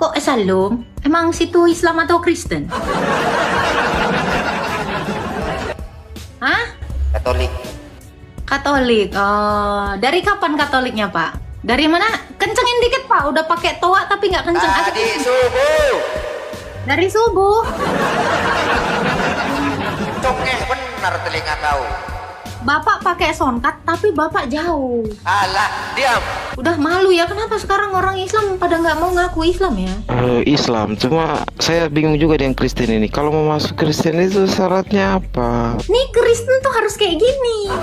Kok Salum? Emang situ Islam atau Kristen? Hah? Katolik. Katolik. Oh, dari kapan Katoliknya, Pak? Dari mana? Kencengin dikit, Pak. Udah pakai toa tapi nggak kenceng. Tadi subuh. Dari subuh. Congeh benar telinga kau. Bapak pakai soundcard tapi Bapak jauh. Alah, diam. Udah malu ya, kenapa sekarang orang Islam pada nggak mau ngaku Islam ya? Islam, cuma saya bingung juga dengan Kristen ini. Kalau mau masuk Kristen itu syaratnya apa? Nih Kristen tuh harus kayak gini.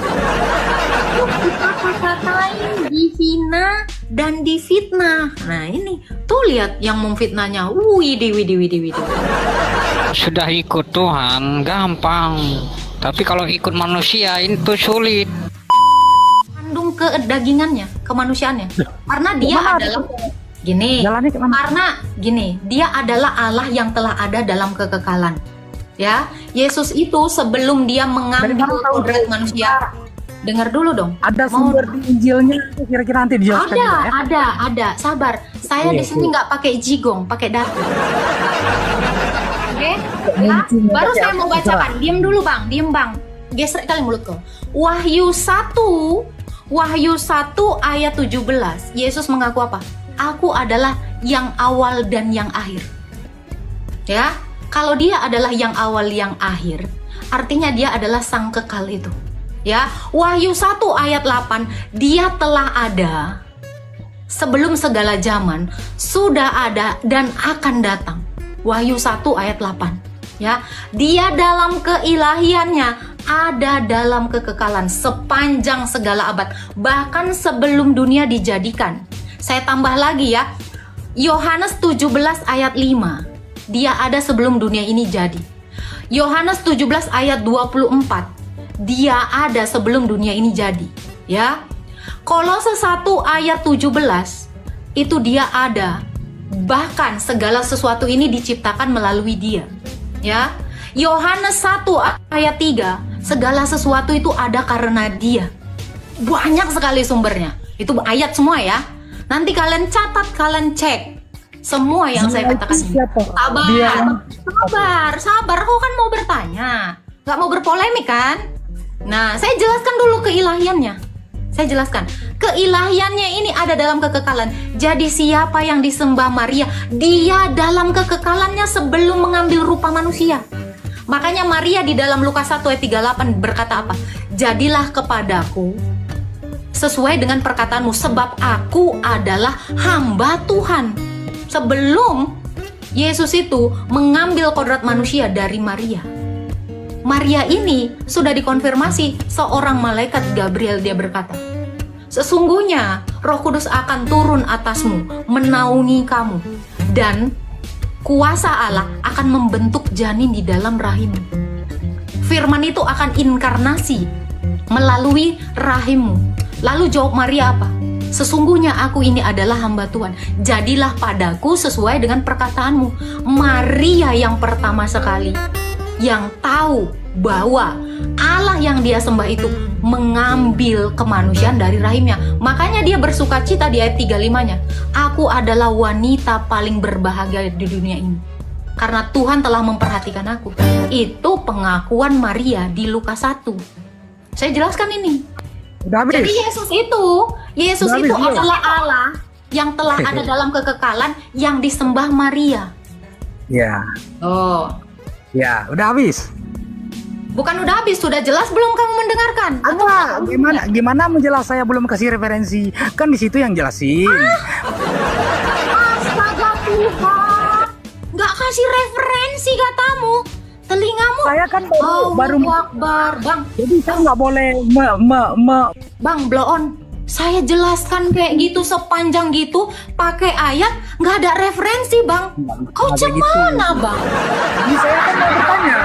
Dikata-katain, dihina, dan difitnah. Nah ini, tuh lihat yang memfitnahnya. Widih. Sudah ikut Tuhan gampang, tapi kalau ikut manusia itu sulit. Kandung kedagingannya, kemanusiaannya. Karena dia adalah dia adalah Allah yang telah ada dalam kekekalan. Ya, Yesus itu sebelum dia mengambil kodrat manusia. Dengar dulu dong. Ada sumber di Injilnya kira-kira nanti dijelaskan juga, ya? Ada. Sabar. Saya di sini nggak pakai jigong, pakai datu. Oke? Ya, baru saya mau bacakan. Diam dulu, Bang. Diam, Bang. Gesrek kali mulut kau. Wahyu 1 ayat 17. Yesus mengaku apa? Aku adalah yang awal dan yang akhir. Ya, kalau dia adalah yang awal yang akhir, artinya dia adalah sang kekal itu. Ya, Wahyu 1 ayat 8, dia telah ada sebelum segala zaman, sudah ada dan akan datang. Wahyu 1 ayat 8. Ya, dia dalam keilahiannya ada dalam kekekalan sepanjang segala abad, bahkan sebelum dunia dijadikan. Saya tambah lagi ya. Yohanes 17 ayat 5. Dia ada sebelum dunia ini jadi. Yohanes 17 ayat 24. Dia ada sebelum dunia ini jadi, ya. Kolose 1 ayat 17 itu dia ada. Bahkan segala sesuatu ini diciptakan melalui dia. Ya. Yohanes 1 ayat 3, segala sesuatu itu ada karena dia. Banyak sekali sumbernya. Itu ayat semua ya. Nanti kalian catat, kalian cek. Semua yang saya katakan ini. Sabar. Kau kan mau bertanya. Gak mau berpolemik kan? Nah, saya jelaskan dulu keilahiannya. Saya jelaskan. Keilahiannya ini ada dalam kekekalan. Jadi siapa yang disembah Maria, dia dalam kekekalannya sebelum mengambil rupa manusia. Makanya Maria di dalam Lukas 1 ayat 38 berkata apa? Jadilah kepadaku sesuai dengan perkataanmu, sebab aku adalah hamba Tuhan. Sebelum Yesus itu mengambil kodrat manusia dari Maria, Maria ini sudah dikonfirmasi seorang malaikat Gabriel, dia berkata, sesungguhnya Roh Kudus akan turun atasmu, menaungi kamu, dan kuasa Allah akan membentuk janin di dalam rahimmu. Firman itu akan inkarnasi melalui rahimmu. Lalu jawab Maria apa? Sesungguhnya aku ini adalah hamba Tuhan. Jadilah padaku sesuai dengan perkataanmu. Maria yang pertama sekali yang tahu bahwa Allah yang dia sembah itu mengambil kemanusiaan dari rahimnya. Makanya dia bersuka cita di ayat 35-nya. Aku adalah wanita paling berbahagia di dunia ini, karena Tuhan telah memperhatikan aku. Itu pengakuan Maria di Lukas 1. Saya jelaskan ini. Jadi Yesus itu adalah Allah yang telah ada dalam kekekalan yang disembah Maria. Ya. Oh. Ya, udah habis. Bukan udah habis, sudah jelas belum kamu mendengarkan? Gimana menjelas, saya belum kasih referensi. Kan di situ yang jelasin. Astaga Tuhan. Nggak kasih referensi katamu. Telingamu. Saya kan baru Akbar, Bang. Jadi saya nggak boleh Bang, blow on. Saya jelaskan kayak gitu sepanjang gitu pakai ayat, nggak ada referensi, Bang. Kau cemana, Bang? Jadi saya kan mau bertanya.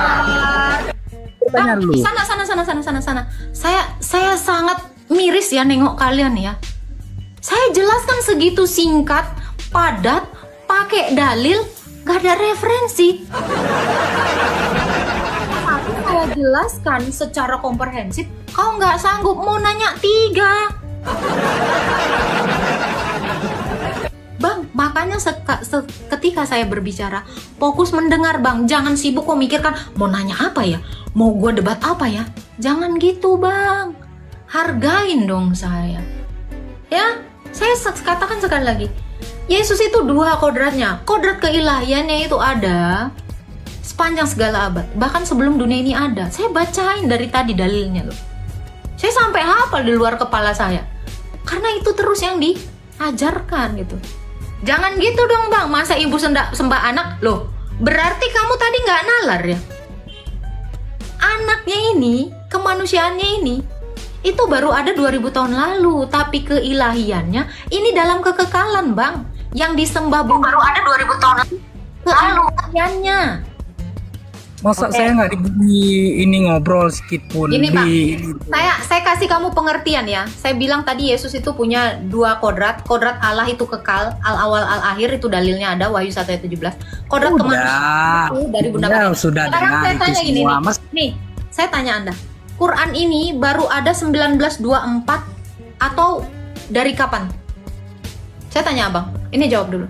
Bertanya dulu. Sana. Saya sangat miris ya nengok kalian ya. Saya jelaskan segitu singkat, padat, pakai dalil, nggak ada referensi. Tapi saya jelaskan secara komprehensif, kau nggak sanggup, mau nanya 3. Bang, makanya ketika saya berbicara, fokus mendengar Bang. Jangan sibuk kok mikirkan mau nanya apa ya, mau gue debat apa ya. Jangan gitu Bang. Hargain dong saya. Ya, saya katakan sekali lagi. Yesus itu dua kodratnya. Kodrat keilahiannya itu ada sepanjang segala abad. Bahkan sebelum dunia ini ada. Saya bacain dari tadi dalilnya loh. Saya sampai hafal di luar kepala saya. Karena itu terus yang diajarkan gitu. Jangan gitu dong Bang. Masa ibu sembah anak? Loh, berarti kamu tadi nggak nalar ya? Anaknya ini, kemanusiaannya ini, itu baru ada 2000 tahun lalu. Tapi keilahiannya ini dalam kekekalan Bang. Yang disembah baru ada 2000 tahun lalu. Keilahiannya. Masa saya nggak diberi ini ngobrol sedikit pun. Ini Bang, saya kasih kamu pengertian ya. Saya bilang tadi Yesus itu punya dua kodrat. Kodrat Allah itu kekal, al-awal al-akhir, itu dalilnya ada Wahyu 1 ayat 17. Kodrat kemanusiaan itu dari Bunda Maria. Sudah Sekarang dengar saya itu tanya gini semua, nih. Mas. Nih, saya tanya Anda. Quran ini baru ada 1924 atau dari kapan? Saya tanya Abang. Ini jawab dulu.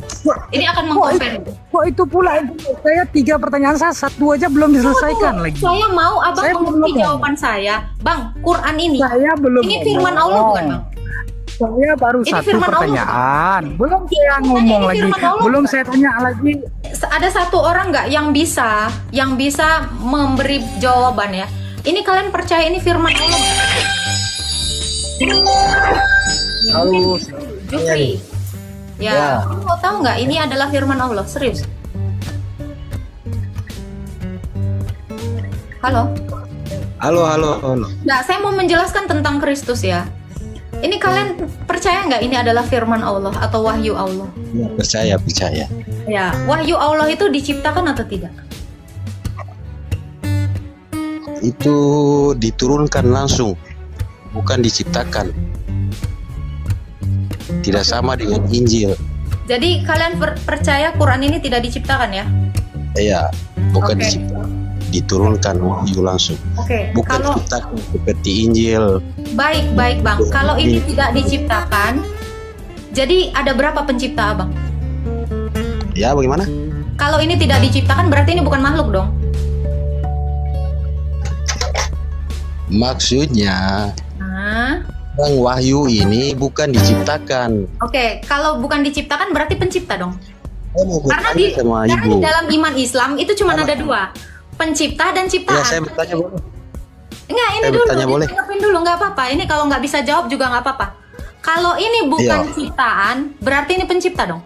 Ini akan mengcompare. Kok itu pula? Saya 3 pertanyaan saya, 1 aja belum diselesaikan lagi. Saya mau Abang Saya belum mengerti ngomong. jawaban saya. Bang, Quran ini. Saya belum Ini firman ngomong. Allah bukan Bang? Saya baru Ini 1 firman Allah, pertanyaan. Belum saya ngomong ini lagi. firman Allah, Belum bukan? saya tanya lagi. Ada satu orang nggak yang bisa memberi jawaban ya? Ini kalian percaya ini firman Allah? Halo. Jufri. Ya, kamu mau tahu nggak? Ini adalah firman Allah, serius. Halo. Halo. Nah, saya mau menjelaskan tentang Kristus ya. Ini kalian percaya nggak ini adalah firman Allah atau wahyu Allah? Ya, percaya. Ya, wahyu Allah itu diciptakan atau tidak? Itu diturunkan langsung, bukan diciptakan. Tidak sama dengan Injil. Jadi kalian percaya Quran ini tidak diciptakan ya? Ya, bukan Oke. diciptakan, diturunkan wahyu langsung. Oke, Bukan kalau diciptakan seperti Injil. baik Bang, kalau ini tidak diciptakan, jadi ada berapa pencipta Abang? Ya, bagaimana? Kalau ini tidak diciptakan berarti ini bukan makhluk dong? Maksudnya, Nah, Bang, wahyu ini bukan diciptakan. oke, kalau bukan diciptakan berarti pencipta dong? Saya mau Karena bertanya sama karena Ibu. di dalam iman Islam itu cuma ada dua, pencipta dan Ya, ciptaan. saya bertanya boleh? Enggak, ini saya dulu, bertanya boleh? ditanggapin dulu, nggak apa-apa. Ini kalau nggak bisa jawab juga nggak apa-apa. Kalau ini bukan Iya. ciptaan, berarti ini pencipta dong?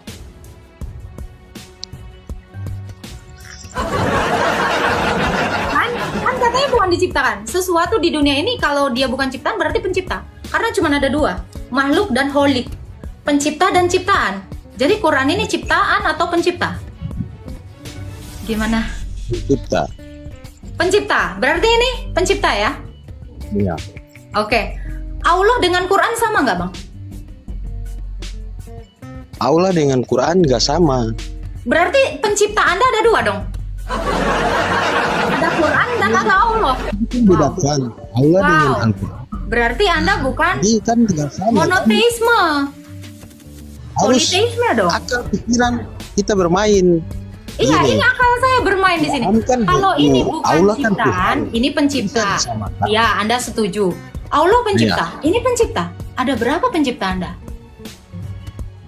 Kan katanya bukan diciptakan. Sesuatu di dunia ini kalau dia bukan ciptaan berarti pencipta. Karena cuma ada dua, makhluk dan holik. Pencipta dan ciptaan. Jadi Quran ini ciptaan atau pencipta? Gimana? Cipta. Pencipta. Berarti ini pencipta ya? Iya. Oke. Allah dengan Quran sama nggak Bang? Allah dengan Quran nggak sama. Berarti pencipta Anda ada dua dong? Ada Quran dan ada Allah. Bedakan Allah Wow. dengan Al-Quran. Berarti Anda bukan Ini kan tidak sama. monoteisme. Harus Politeisme dong. akal pikiran kita bermain. Iya, Gini. ini akal saya bermain di sini. Quran kan Kalau Tuhan. ini bukan Allah kan ciptaan, Tuhan. ini pencipta. Bisa disamakan. Ya, Anda setuju. Allah pencipta, Iya. ini pencipta. Ada berapa pencipta Anda?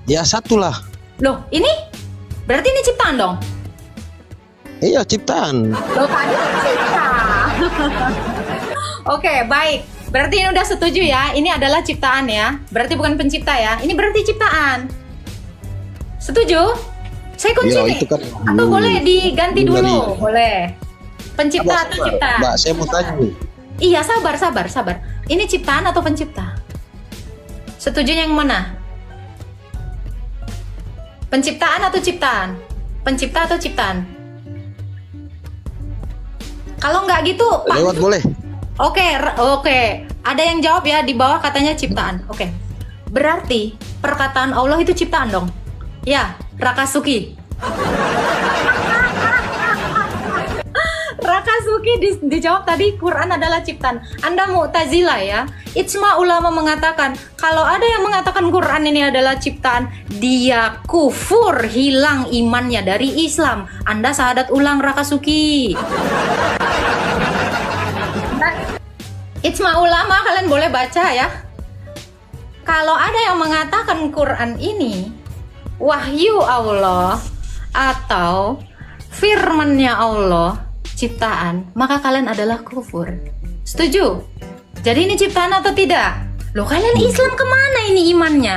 Ya, satulah. Loh, ini? Berarti ini ciptaan dong? Iya, ciptaan. Loh, tadi kan cipta. Oke, baik. Berarti ini udah setuju ya. Ini adalah ciptaan ya. Berarti bukan pencipta ya. Ini berarti ciptaan. Setuju? Saya kunci Ya, nih. itu kan- Atau boleh diganti Ini dulu? dari- Boleh. Pencipta atau Sabar, ciptaan? Mbak, saya mau tanya nih. Iya, sabar. Ini ciptaan atau pencipta? Setujunya yang mana? Penciptaan atau ciptaan? Pencipta atau ciptaan? Kalau nggak gitu, Pak. Lewat boleh? Oke. Ada yang jawab ya di bawah katanya ciptaan. Oke. Berarti perkataan Allah itu ciptaan dong? Ya, Rakasuki. Rakasuki dijawab tadi Quran adalah ciptaan. Anda Mu'tazilah ya. Ijma ulama mengatakan kalau ada yang mengatakan Quran ini adalah ciptaan, dia kufur, hilang imannya dari Islam. Anda syahadat ulang Rakasuki. Ijma ulama kalian boleh baca ya. Kalau ada yang mengatakan Quran ini wahyu Allah atau firman-Nya Allah, ciptaan, maka kalian adalah kufur. Setuju? Jadi ini ciptaan atau tidak? Loh, kalian Islam kemana ini imannya?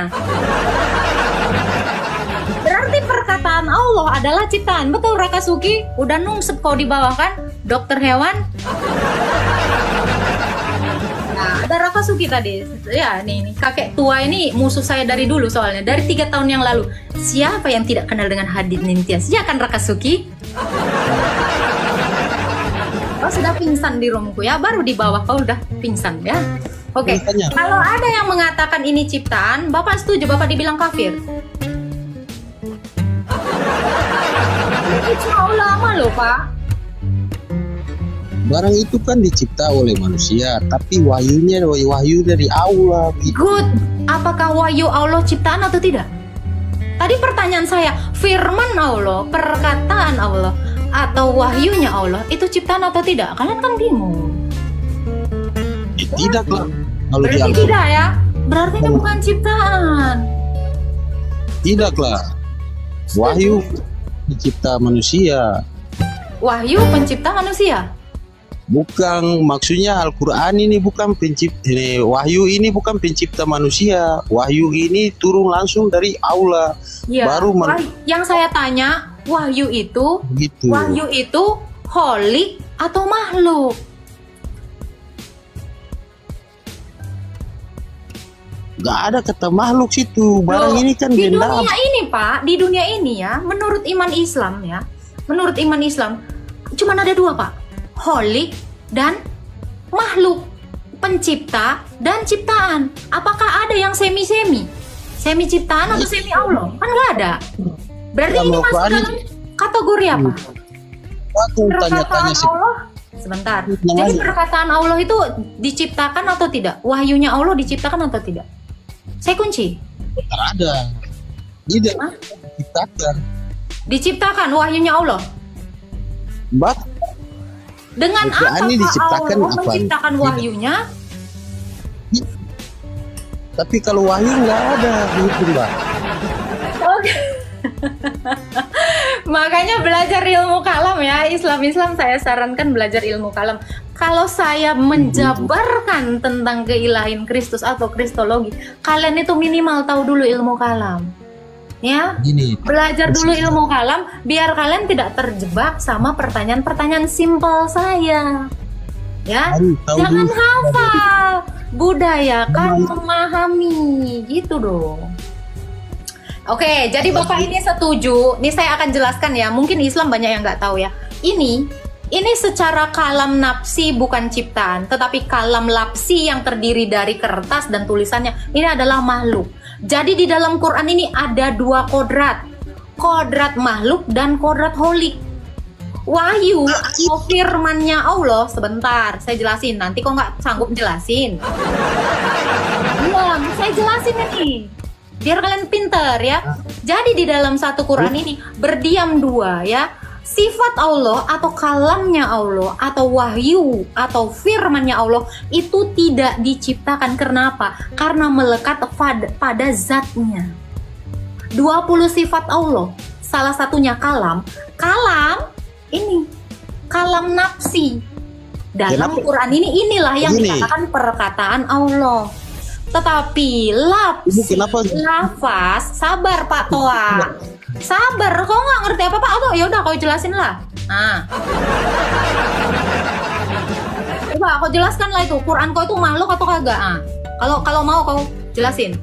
Berarti perkataan Allah adalah ciptaan. Betul Rakasuki? Udah nungsep kau di bawah kan? Dokter hewan? Nah, ada Rakasuki tadi. Ya, nih kakek tua ini musuh saya dari dulu soalnya. Dari 3 tahun yang lalu. Siapa yang tidak kenal dengan Hadid Nintias? Ya kan Rakasuki? Kau sudah pingsan di roomku ya, baru di bawah kau udah pingsan ya. Oke, kalau ada yang mengatakan ini ciptaan, Bapak setuju, Bapak dibilang kafir. Ini cuma ulama loh Pak. Barang itu kan dicipta oleh manusia, tapi wahyunya wahyu dari Allah. Good. Apakah wahyu Allah ciptaan atau tidak? Tadi pertanyaan saya, firman Allah, perkataan Allah, atau wahyunya Allah itu ciptaan atau tidak? Kalian kan bingung. Tidak lah. Kalau Berarti tidak ya? Berarti ini bukan ciptaan. Tidak lah. Wahyu pencipta manusia. Wahyu pencipta manusia. Bukan, maksudnya Al-Quran ini bukan pencipta, wahyu ini bukan pencipta manusia. Wahyu ini turun langsung dari Allah. Ya. Baru yang saya tanya, wahyu itu, gitu. Wahyu itu holik atau makhluk? Gak ada kata makhluk situ. Barang Loh, ini kan di benda. dunia ini Pak, di dunia ini ya, menurut iman Islam ya, menurut iman Islam, cuma ada 2 Pak, holik dan makhluk, pencipta dan ciptaan. Apakah ada yang semi-semi? Semi ciptaan atau semi Allah? Kan nggak ada. Berarti ini masuk dalam kategori apa? Aku tanya-tanya Perkataan sih. Allah. Sebentar. Jadi perkataan Allah itu diciptakan atau tidak? Wahyunya Allah diciptakan atau tidak? Saya kunci. Ada. Tidak Hah? diciptakan. Diciptakan wahyunya Allah. Mbak, Dengan Al-Quran ini apa diciptakan Allah apa? menciptakan wahyunya? tapi kalau wahyu nggak ada gitu Mbak. Oke. Makanya belajar ilmu kalam ya. Islam saya sarankan belajar ilmu kalam. Kalau saya menjabarkan tentang keilahian Kristus atau kristologi, kalian itu minimal tahu dulu ilmu kalam. Ya, Gini, belajar dulu ilmu kalam biar kalian tidak terjebak sama pertanyaan-pertanyaan simpel saya. Ya, tahu jangan dulu. hafal, budayakan memahami, gitu dong. Oke, jadi Bapak ini setuju. Ini saya akan jelaskan ya. Mungkin Islam banyak yang nggak tahu ya. Ini secara kalam nafsi bukan ciptaan, tetapi kalam lapsi yang terdiri dari kertas dan tulisannya. Ini adalah makhluk. Jadi di dalam Quran ini ada 2 kodrat. Kodrat makhluk dan kodrat holik. Wahyu atau firmannya Allah, sebentar saya jelasin, nanti kok nggak sanggup jelasin. Belum, saya jelasin ini biar kalian pinter ya. Jadi di dalam satu Quran ini berdiam 2 ya, sifat Allah atau kalamnya Allah atau wahyu atau firmannya Allah itu tidak diciptakan. Kenapa? Karena melekat pada zatnya. 20 sifat Allah, salah satunya kalam ini kalam nafsi. Dalam Kenapa? Quran inilah yang Gini. dikatakan perkataan Allah. Tetapi lafaz, sabar Pak Toa, sabar, kau nggak ngerti apa-apa, atau ya udah kau jelasin lah. Nah, coba kau jelaskan lah itu Quran kau itu makhluk atau kagak? Kalau mau kau jelasin.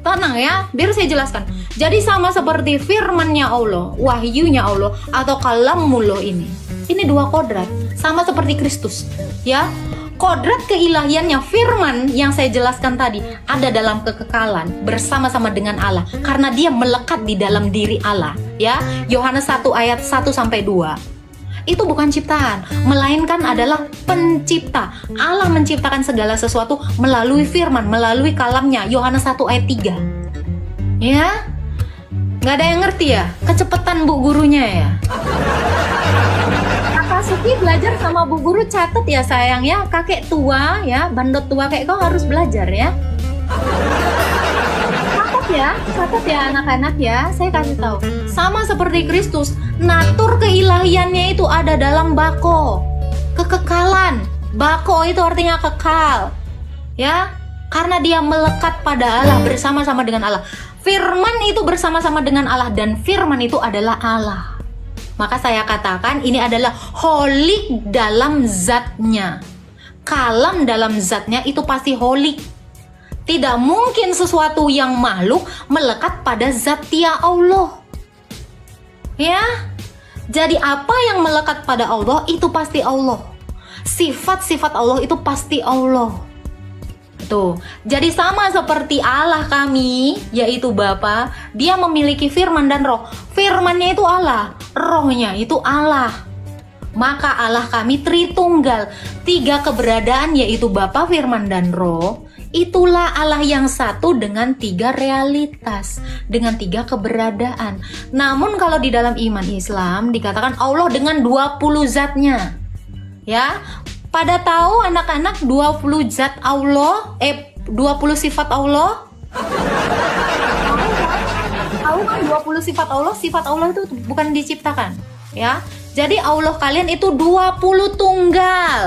Tenang ya, biar saya jelaskan. Jadi sama seperti firmannya Allah, wahyunya Allah atau kalamullah ini 2 kodrat, sama seperti Kristus, ya. Kodrat keilahiannya, firman yang saya jelaskan tadi ada dalam kekekalan bersama-sama dengan Allah karena dia melekat di dalam diri Allah, ya. Yohanes 1 ayat 1 sampai 2. itu bukan ciptaan, melainkan adalah pencipta. Allah menciptakan segala sesuatu melalui firman, melalui kalamnya. Yohanes 1 ayat 3. Ya, nggak ada yang ngerti ya? Kecepatan bu gurunya ya. Kakak Suki belajar sama bu guru, catat ya sayang ya. Kakek tua ya, bandot tua kayak kau harus belajar ya. Catat ya anak-anak ya. Saya kasih tahu. Sama seperti Kristus, natur keilahiannya itu ada dalam bako. Kekekalan. Bako itu artinya kekal. Ya, karena dia melekat pada Allah, bersama-sama dengan Allah. Firman itu bersama-sama dengan Allah, dan firman itu adalah Allah. Maka saya katakan ini adalah holik dalam zatnya. Kalam dalam zatnya itu pasti holik. Tidak mungkin sesuatu yang makhluk melekat pada zatia Allah. Ya. Jadi apa yang melekat pada Allah itu pasti Allah. Sifat-sifat Allah itu pasti Allah. Tuh. Jadi sama seperti Allah kami, yaitu Bapa, dia memiliki firman dan roh. Firmannya itu Allah, rohnya itu Allah. Maka Allah kami Tritunggal. 3 keberadaan yaitu Bapa, firman dan roh. Itulah Allah yang satu dengan 3 realitas, dengan 3 keberadaan. Namun kalau di dalam iman Islam dikatakan Allah dengan 20 zatnya. Ya, pada tahu anak-anak 20 zat Allah, 20 sifat Allah? Tahu kan 20 sifat Allah? Sifat Allah itu bukan diciptakan, ya. Jadi Allah kalian itu 20 tunggal.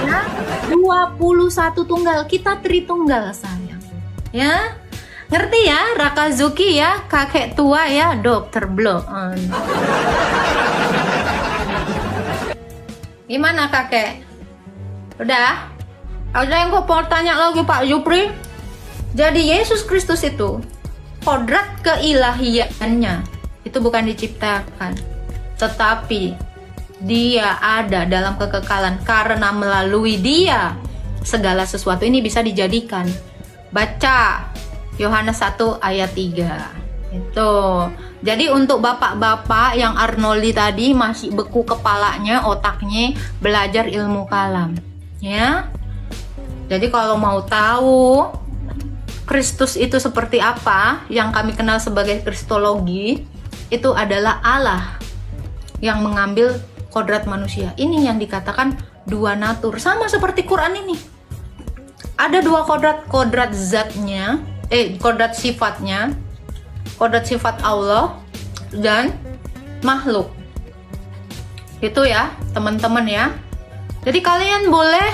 Ya, 21 tunggal, kita Tritunggal sayang. Ya, ngerti ya, Rakazuki ya, kakek tua ya, dokter blow on. Gimana kakek? Udah? Ada yang kau mau tanya lagi Pak Jupri? Jadi Yesus Kristus itu kodrat keilahiannya itu bukan diciptakan, tetapi dia ada dalam kekekalan karena melalui dia segala sesuatu ini bisa dijadikan. Baca Yohanes 1 ayat 3. Itu. Jadi untuk bapak-bapak yang Arnoldi tadi masih beku kepalanya, otaknya belajar ilmu kalam, ya. Jadi kalau mau tahu Kristus itu seperti apa, yang kami kenal sebagai Kristologi, itu adalah Allah yang mengambil kodrat manusia. Ini yang dikatakan 2 natur, sama seperti Quran ini. Ada 2 kodrat zatnya, kodrat sifatnya, kodrat sifat Allah dan makhluk. Itu ya teman-teman ya. Jadi kalian boleh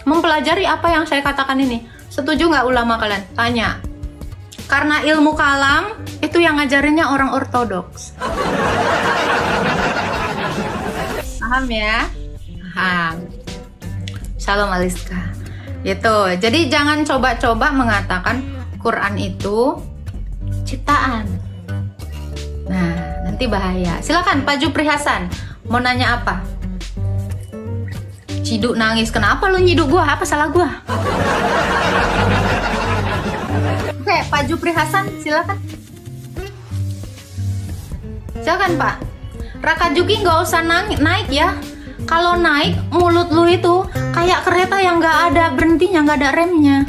mempelajari apa yang saya katakan ini. Setuju nggak ulama kalian? Tanya. Karena ilmu kalam itu yang ngajarinnya orang ortodoks. Paham ya? Paham. Shalom Aliska. Gitu. Jadi jangan coba-coba mengatakan Quran itu ciptaan. Nah, nanti bahaya. Silakan Pak Jupri Hasan, mau nanya apa? Ciduk nangis. Kenapa lu nyiduk gua? Apa salah gua? Oke, Pak Jupri Hasan, silakan. Silakan Pak. Rakajuki nggak usah naik ya. Kalau naik, mulut lu itu kayak kereta yang nggak ada berhentinya, nggak ada remnya.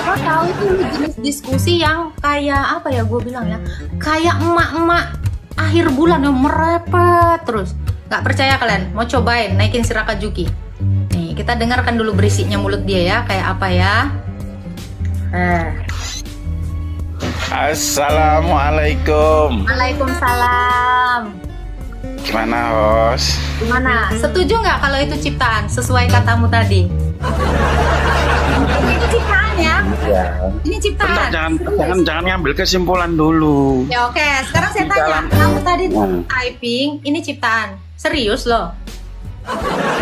Lo tahu itu jenis diskusi yang kayak apa ya, gue bilang ya, kayak emak-emak akhir bulan yang merepet terus. Nggak percaya kalian? Mau cobain naikin si Rakajuki. Nih, kita dengarkan dulu berisiknya mulut dia ya, kayak apa ya. Assalamualaikum. Waalaikumsalam. Gimana, Hos? Gimana? Setuju nggak kalau itu ciptaan sesuai katamu tadi? Ini ciptaan ya? Ya. Ini ciptaan. Bentar, jangan ngambil kesimpulan dulu. Ya oke, sekarang saya tanya. Kamu tadi typing, ini ciptaan. Serius loh?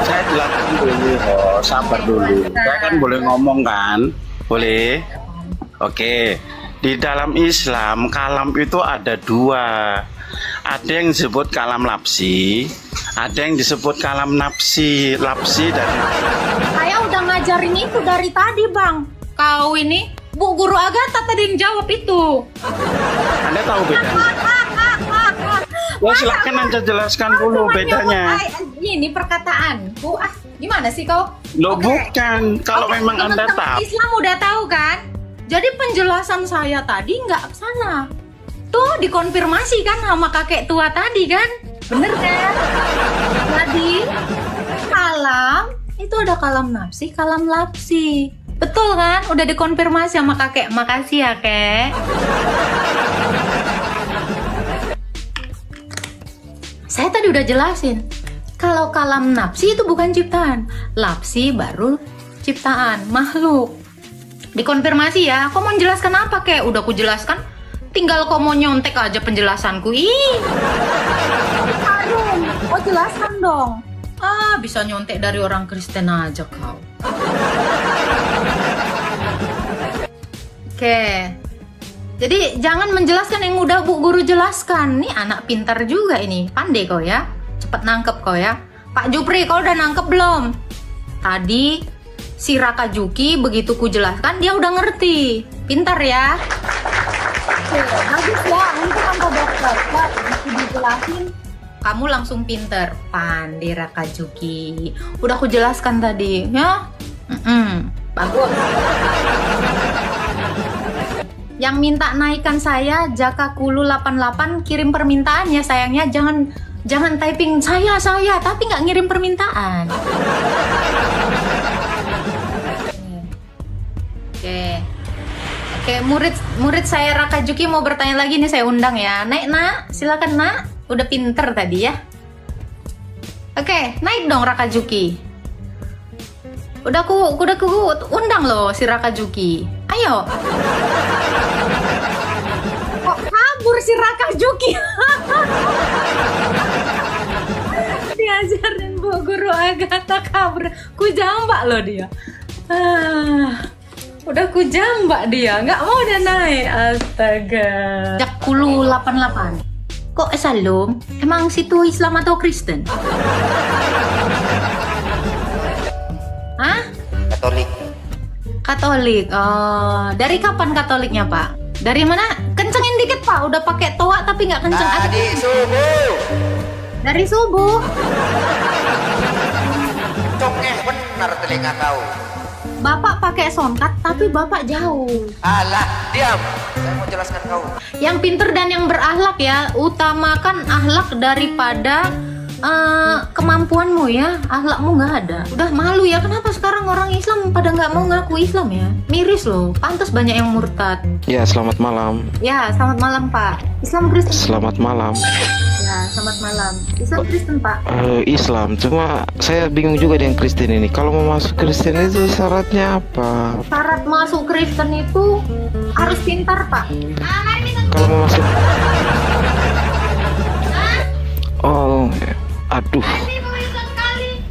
Saya jelaskan dulu, Hos. Sabar dulu. Saya kan boleh ngomong kan? Boleh? Oke. Di dalam Islam, kalam itu ada 2. Ada yang disebut kalam lapsi, ada yang disebut kalam nafsi. Lapsi dan Saya udah ngajarin itu dari tadi, Bang. Kau ini, Bu Guru Agatha tadi yang jawab itu. Anda tahu bedanya? Ya silakan Anda jelaskan dulu bedanya. Ini perkataan. Gimana sih kau? Lo bukan, kalau memang Anda teman-teman tahu. Islam udah tahu kan? Jadi penjelasan saya tadi nggak ke sana. Tuh dikonfirmasi kan sama kakek tua tadi kan? Bener kan? Jadi kalam itu ada kalam nafsi, kalam lapsi. Betul kan? Udah dikonfirmasi sama kakek. Makasih ya, Kek. Saya tadi udah jelasin. Kalau kalam nafsi itu bukan ciptaan. Lapsi baru ciptaan, makhluk. Dikonfirmasi ya. Kau mau jelaskan apa, Kek? Udah aku jelaskan. Tinggal kau mau nyontek aja penjelasanku. Ih. Harum. Kau jelaskan dong. Bisa nyontek dari orang Kristen aja kau. Oke. Jadi jangan menjelaskan yang udah Bu Guru jelaskan. Nih anak pintar juga ini. Pandai kau ya. Cepet nangkep kau ya. Pak Jupri, kau udah nangkep belum? Tadi si Raka Juki begitu ku jelaskan dia udah ngerti. Pintar ya. Oke, bagus ya. Untuk angka dokter. Begitu dijelasin, kamu langsung pinter. Pandai Raka Juki. Udah ku jelaskan tadi ya. Bagus. Yang minta naikkan saya Jaka Kulu 88 kirim permintaan ya sayangnya, jangan typing saya tapi nggak ngirim permintaan. Oke, murid saya Raka Juki mau bertanya lagi nih, saya undang ya. Naik nak, silakan nak. Udah pinter tadi ya. Oke, naik dong Raka Juki. Udah ku undang loh si Raka Juki. Ayo. Kok kabur si Raka Juki? Diajarin Bu Guru Agatha kabur. Ku jambak loh dia. Udah ku jambak dia, nggak mau dia naik. Astaga. Jakulu 88. Kok Salom? Emang situ Islam atau Kristen? Hah? Katolik. Katolik. Oh, dari kapan Katoliknya, Pak? Dari mana? Kencengin dikit, Pak. Udah pakai toa tapi nggak kenceng. Tadi subuh. Dari subuh. Congeh benar telinga kau. Bapak pakai soundcard tapi Bapak jauh. Alah, diam. Saya mau jelaskan kau. Yang pinter dan yang berakhlak ya, utamakan akhlak daripada kemampuanmu ya. Akhlakmu nggak ada. Udah malu ya, kenapa sekarang orang Islam pada nggak mau ngaku Islam ya? Miris loh, pantas banyak yang murtad. Ya, selamat malam. Ya, selamat malam Pak. Islam Kristen. Selamat malam. Ya, selamat malam. Islam Kristen Pak. Islam, cuma saya bingung juga dengan Kristen ini. Kalau mau masuk Kristen itu syaratnya apa? Syarat masuk Kristen itu harus pintar Pak. Kalau mau masuk, oh, aduh,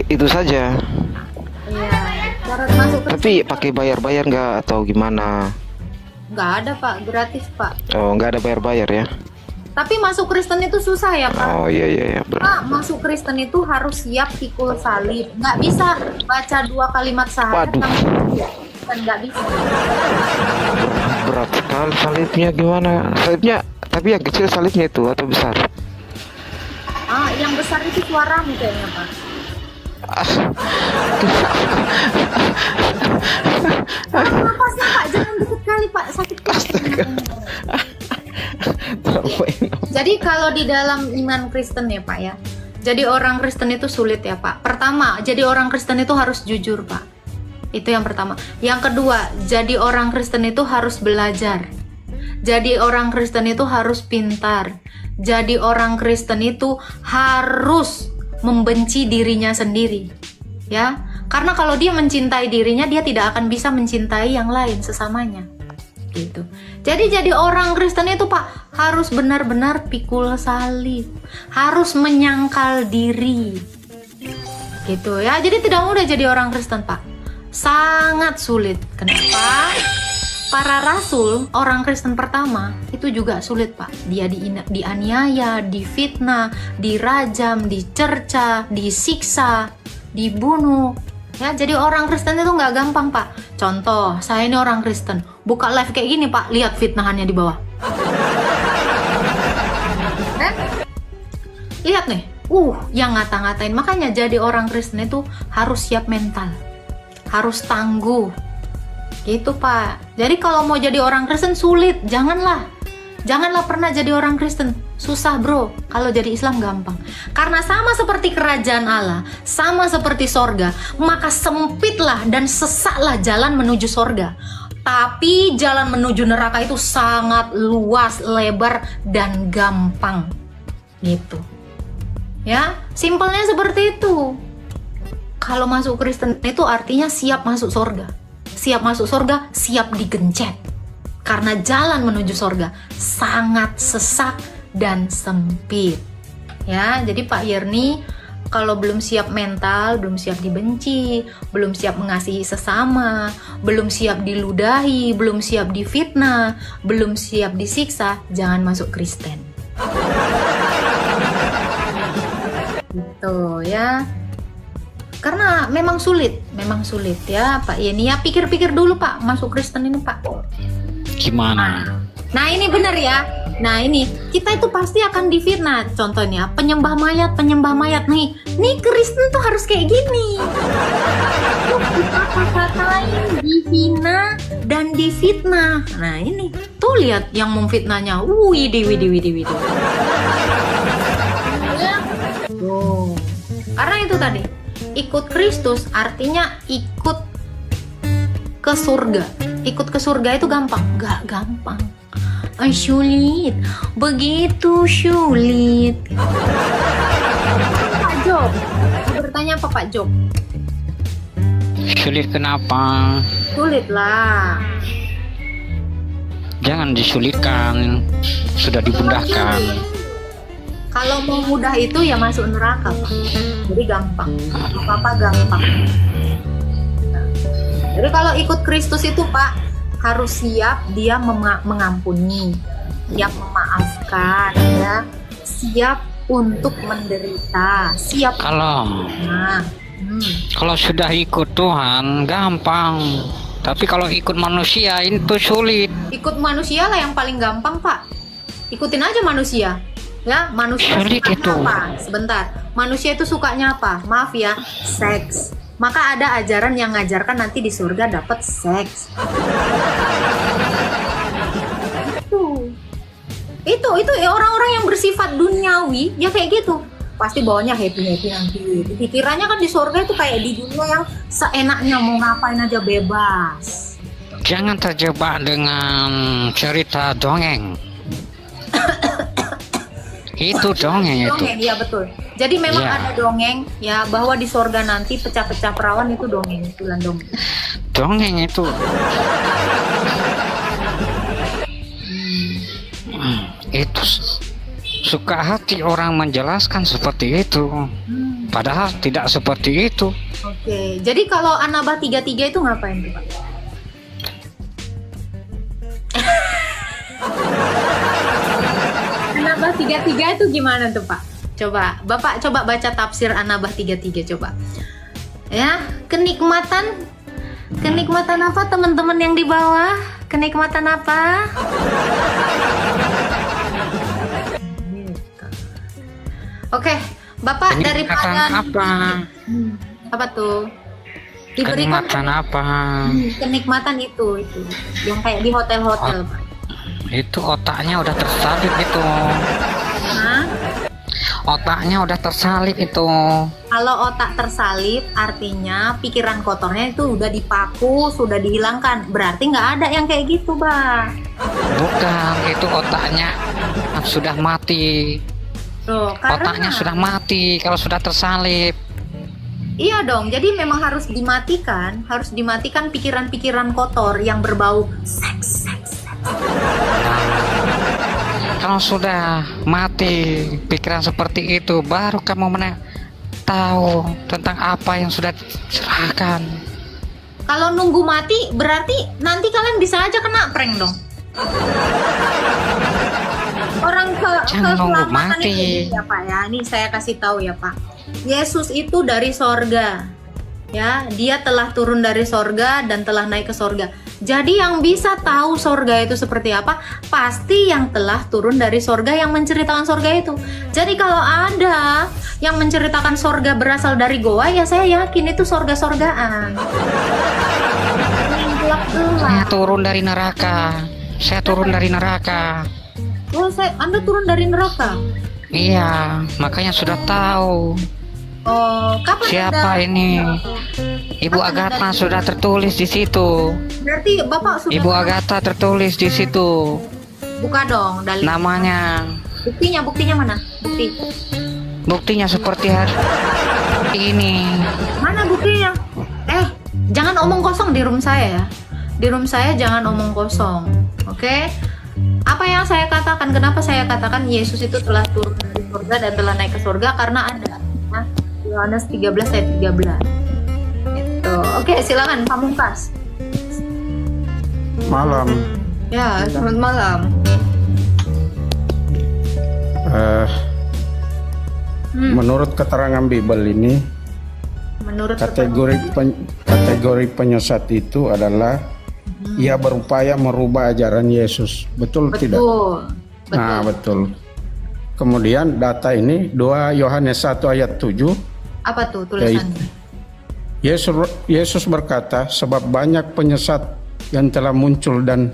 itu saja. Iya, syarat masuk Kristen. Tapi pakai bayar-bayar nggak atau gimana? Nggak ada Pak, gratis Pak. Oh, nggak ada bayar-bayar ya? Tapi masuk Kristen itu susah ya Pak. Oh iya. Pak, masuk Kristen itu harus siap pikul salib. Nggak bisa baca 2 kalimat syahadat. Waduh. Kan nggak bisa. Berat sekali salibnya, gimana? Salibnya, tapi yang kecil salibnya itu atau besar? Yang besar itu suaramu kayaknya Pak. Napasnya Pak, jangan deket kali Pak, sakit kepala. Jadi kalau di dalam iman Kristen ya Pak ya, jadi orang Kristen itu sulit ya Pak. Pertama, jadi orang Kristen itu harus jujur Pak. Itu yang pertama. Yang kedua, jadi orang Kristen itu harus belajar. Jadi orang Kristen itu harus pintar. Jadi orang Kristen itu harus membenci dirinya sendiri. Ya, karena kalau dia mencintai dirinya, dia tidak akan bisa mencintai yang lain sesamanya. Gitu. Jadi orang Kristen itu Pak harus benar-benar pikul salib, harus menyangkal diri, gitu ya. Jadi tidak mudah jadi orang Kristen Pak, sangat sulit. Kenapa? Para rasul, orang Kristen pertama itu juga sulit Pak. Dia dianiaya, difitnah, dirajam, dicerca, disiksa, dibunuh. Ya, jadi orang Kristen itu nggak gampang Pak. Contoh, saya ini orang Kristen, buka live kayak gini Pak, lihat fitnahannya di bawah. lihat nih, yang ngata-ngatain. Makanya jadi orang Kristen itu harus siap mental, harus tangguh, gitu Pak. Jadi kalau mau jadi orang Kristen sulit, janganlah pernah jadi orang Kristen. Susah bro, kalau jadi Islam gampang. Karena sama seperti kerajaan Allah, sama seperti sorga, maka sempitlah dan sesaklah jalan menuju sorga. Tapi jalan menuju neraka itu sangat luas, lebar, dan gampang. Gitu. Ya, simpelnya seperti itu. Kalau masuk Kristen itu artinya siap masuk sorga. Siap masuk sorga, siap digencet. Karena jalan menuju sorga sangat sesak dan sempit. Ya, jadi Pak Yerni kalau belum siap mental, belum siap dibenci, belum siap mengasihi sesama, belum siap diludahi, belum siap difitnah, belum siap disiksa, jangan masuk Kristen. Gitu ya. Karena memang sulit ya Pak Yerni. Ya pikir-pikir dulu Pak, masuk Kristen ini Pak. Gimana? Nah ini benar ya. Nah ini kita itu pasti akan difitnah. Contohnya penyembah mayat nih Kristen tuh harus kayak gini. Kata-katain, dihina dan difitnah. Nah ini tuh lihat yang memfitnahnya. Widih. Ya. Tuh. Karena itu tadi ikut Kristus artinya ikut ke surga. Ikut ke surga itu gampang? Gak gampang. Sulit, begitu sulit. Pak Job, bertanya apa Pak Job? Sulit kenapa? Sulit lah. Jangan disulitkan, sudah dimudahkan. Kalau mau mudah itu ya masuk neraka Pak. Jadi gampang. Apa gampang. Nah, jadi kalau ikut Kristus itu Pak harus siap dia mengampuni, siap memaafkan, ya, siap untuk menderita, siap. Kalau sudah ikut Tuhan gampang, tapi kalau ikut manusia itu sulit. Ikut manusia lah yang paling gampang Pak. Ikutin aja manusia, ya manusia. Sulit itu. Apa? Sebentar, manusia itu sukanya apa? Maaf ya, seks. Maka ada ajaran yang ngajarkan nanti di surga dapat seks. Itu orang-orang yang bersifat duniawi ya kayak gitu. Pasti bawanya happy nanti. Pikirannya kan di surga itu kayak di dunia yang seenaknya mau ngapain aja bebas. Jangan terjebak dengan cerita dongeng. Itu dongeng itu. Dongeng, iya betul. Jadi memang ya. Ada dongeng ya bahwa di sorga nanti pecah-pecah perawan itu dongeng, itulah dongeng. Dongeng itu. Itu suka hati orang menjelaskan seperti itu. Padahal tidak seperti itu. Oke, jadi kalau An-Nabah 33 itu ngapain tuh Pak? An-Nabah 33 itu gimana tuh Pak? Coba, Bapak coba baca tafsir An-Nabah 33 coba. Ya, kenikmatan apa teman-teman yang di bawah? Kenikmatan apa? Oke, Bapak daripada apa? Apa tuh? Diberikan Kenikmatan apa? Kenikmatan itu yang kayak di hotel-hotel, Pak. Itu otaknya udah tersalib itu. Hah? Otaknya udah tersalib itu. Kalau otak tersalib artinya pikiran kotornya itu udah dipaku, sudah dihilangkan. Berarti nggak ada yang kayak gitu, Bang. Bukan, itu otaknya sudah mati. Loh, karena Otaknya sudah mati kalau sudah tersalib. Iya dong, jadi memang harus dimatikan pikiran-pikiran kotor yang berbau seks. Kalau sudah mati pikiran seperti itu, baru kamu tahu tentang apa yang sudah diserahkan. Kalau nunggu mati, berarti nanti kalian bisa aja kena prank dong. Orang Jangan nunggu keselamatan mati. itu ya Pak ya. Ini saya kasih tahu ya Pak. Yesus itu dari sorga. Ya, dia telah turun dari sorga dan telah naik ke sorga. Jadi yang bisa tahu sorga itu seperti apa, pasti yang telah turun dari sorga yang menceritakan sorga itu. Jadi kalau ada yang menceritakan sorga berasal dari goa, ya saya yakin itu sorga-sorgaan. Saya turun dari neraka. Saya turun dari neraka. Oh, Anda turun dari neraka? Iya, makanya sudah tahu. Oh, kapan Siapa Anda? ini? Ibu Kapan Agatha Anda- sudah tertulis di situ. Berarti Bapak sudah Ibu Agatha tertulis di situ. buka dong dalil. Namanya. Buktinya mana? Buktinya seperti hari ini. Mana buktinya? Jangan omong kosong di room saya ya. Di room saya jangan omong kosong. Oke? Apa yang saya katakan? Kenapa saya katakan Yesus itu telah turun dari surga dan telah naik ke surga? Karena ada Yohanes 13 ayat 13. Gitu. Oke, silakan Pamungkas. Malam. Ya, selamat malam. Menurut keterangan Bible ini, Menurut kategori penyesat itu adalah ia berupaya merubah ajaran Yesus. Betul tidak? betul. Nah, betul. Kemudian data ini 2 Yohanes 1 ayat 7. Apa tuh tulisannya? Yesus berkata, sebab banyak penyesat yang telah muncul dan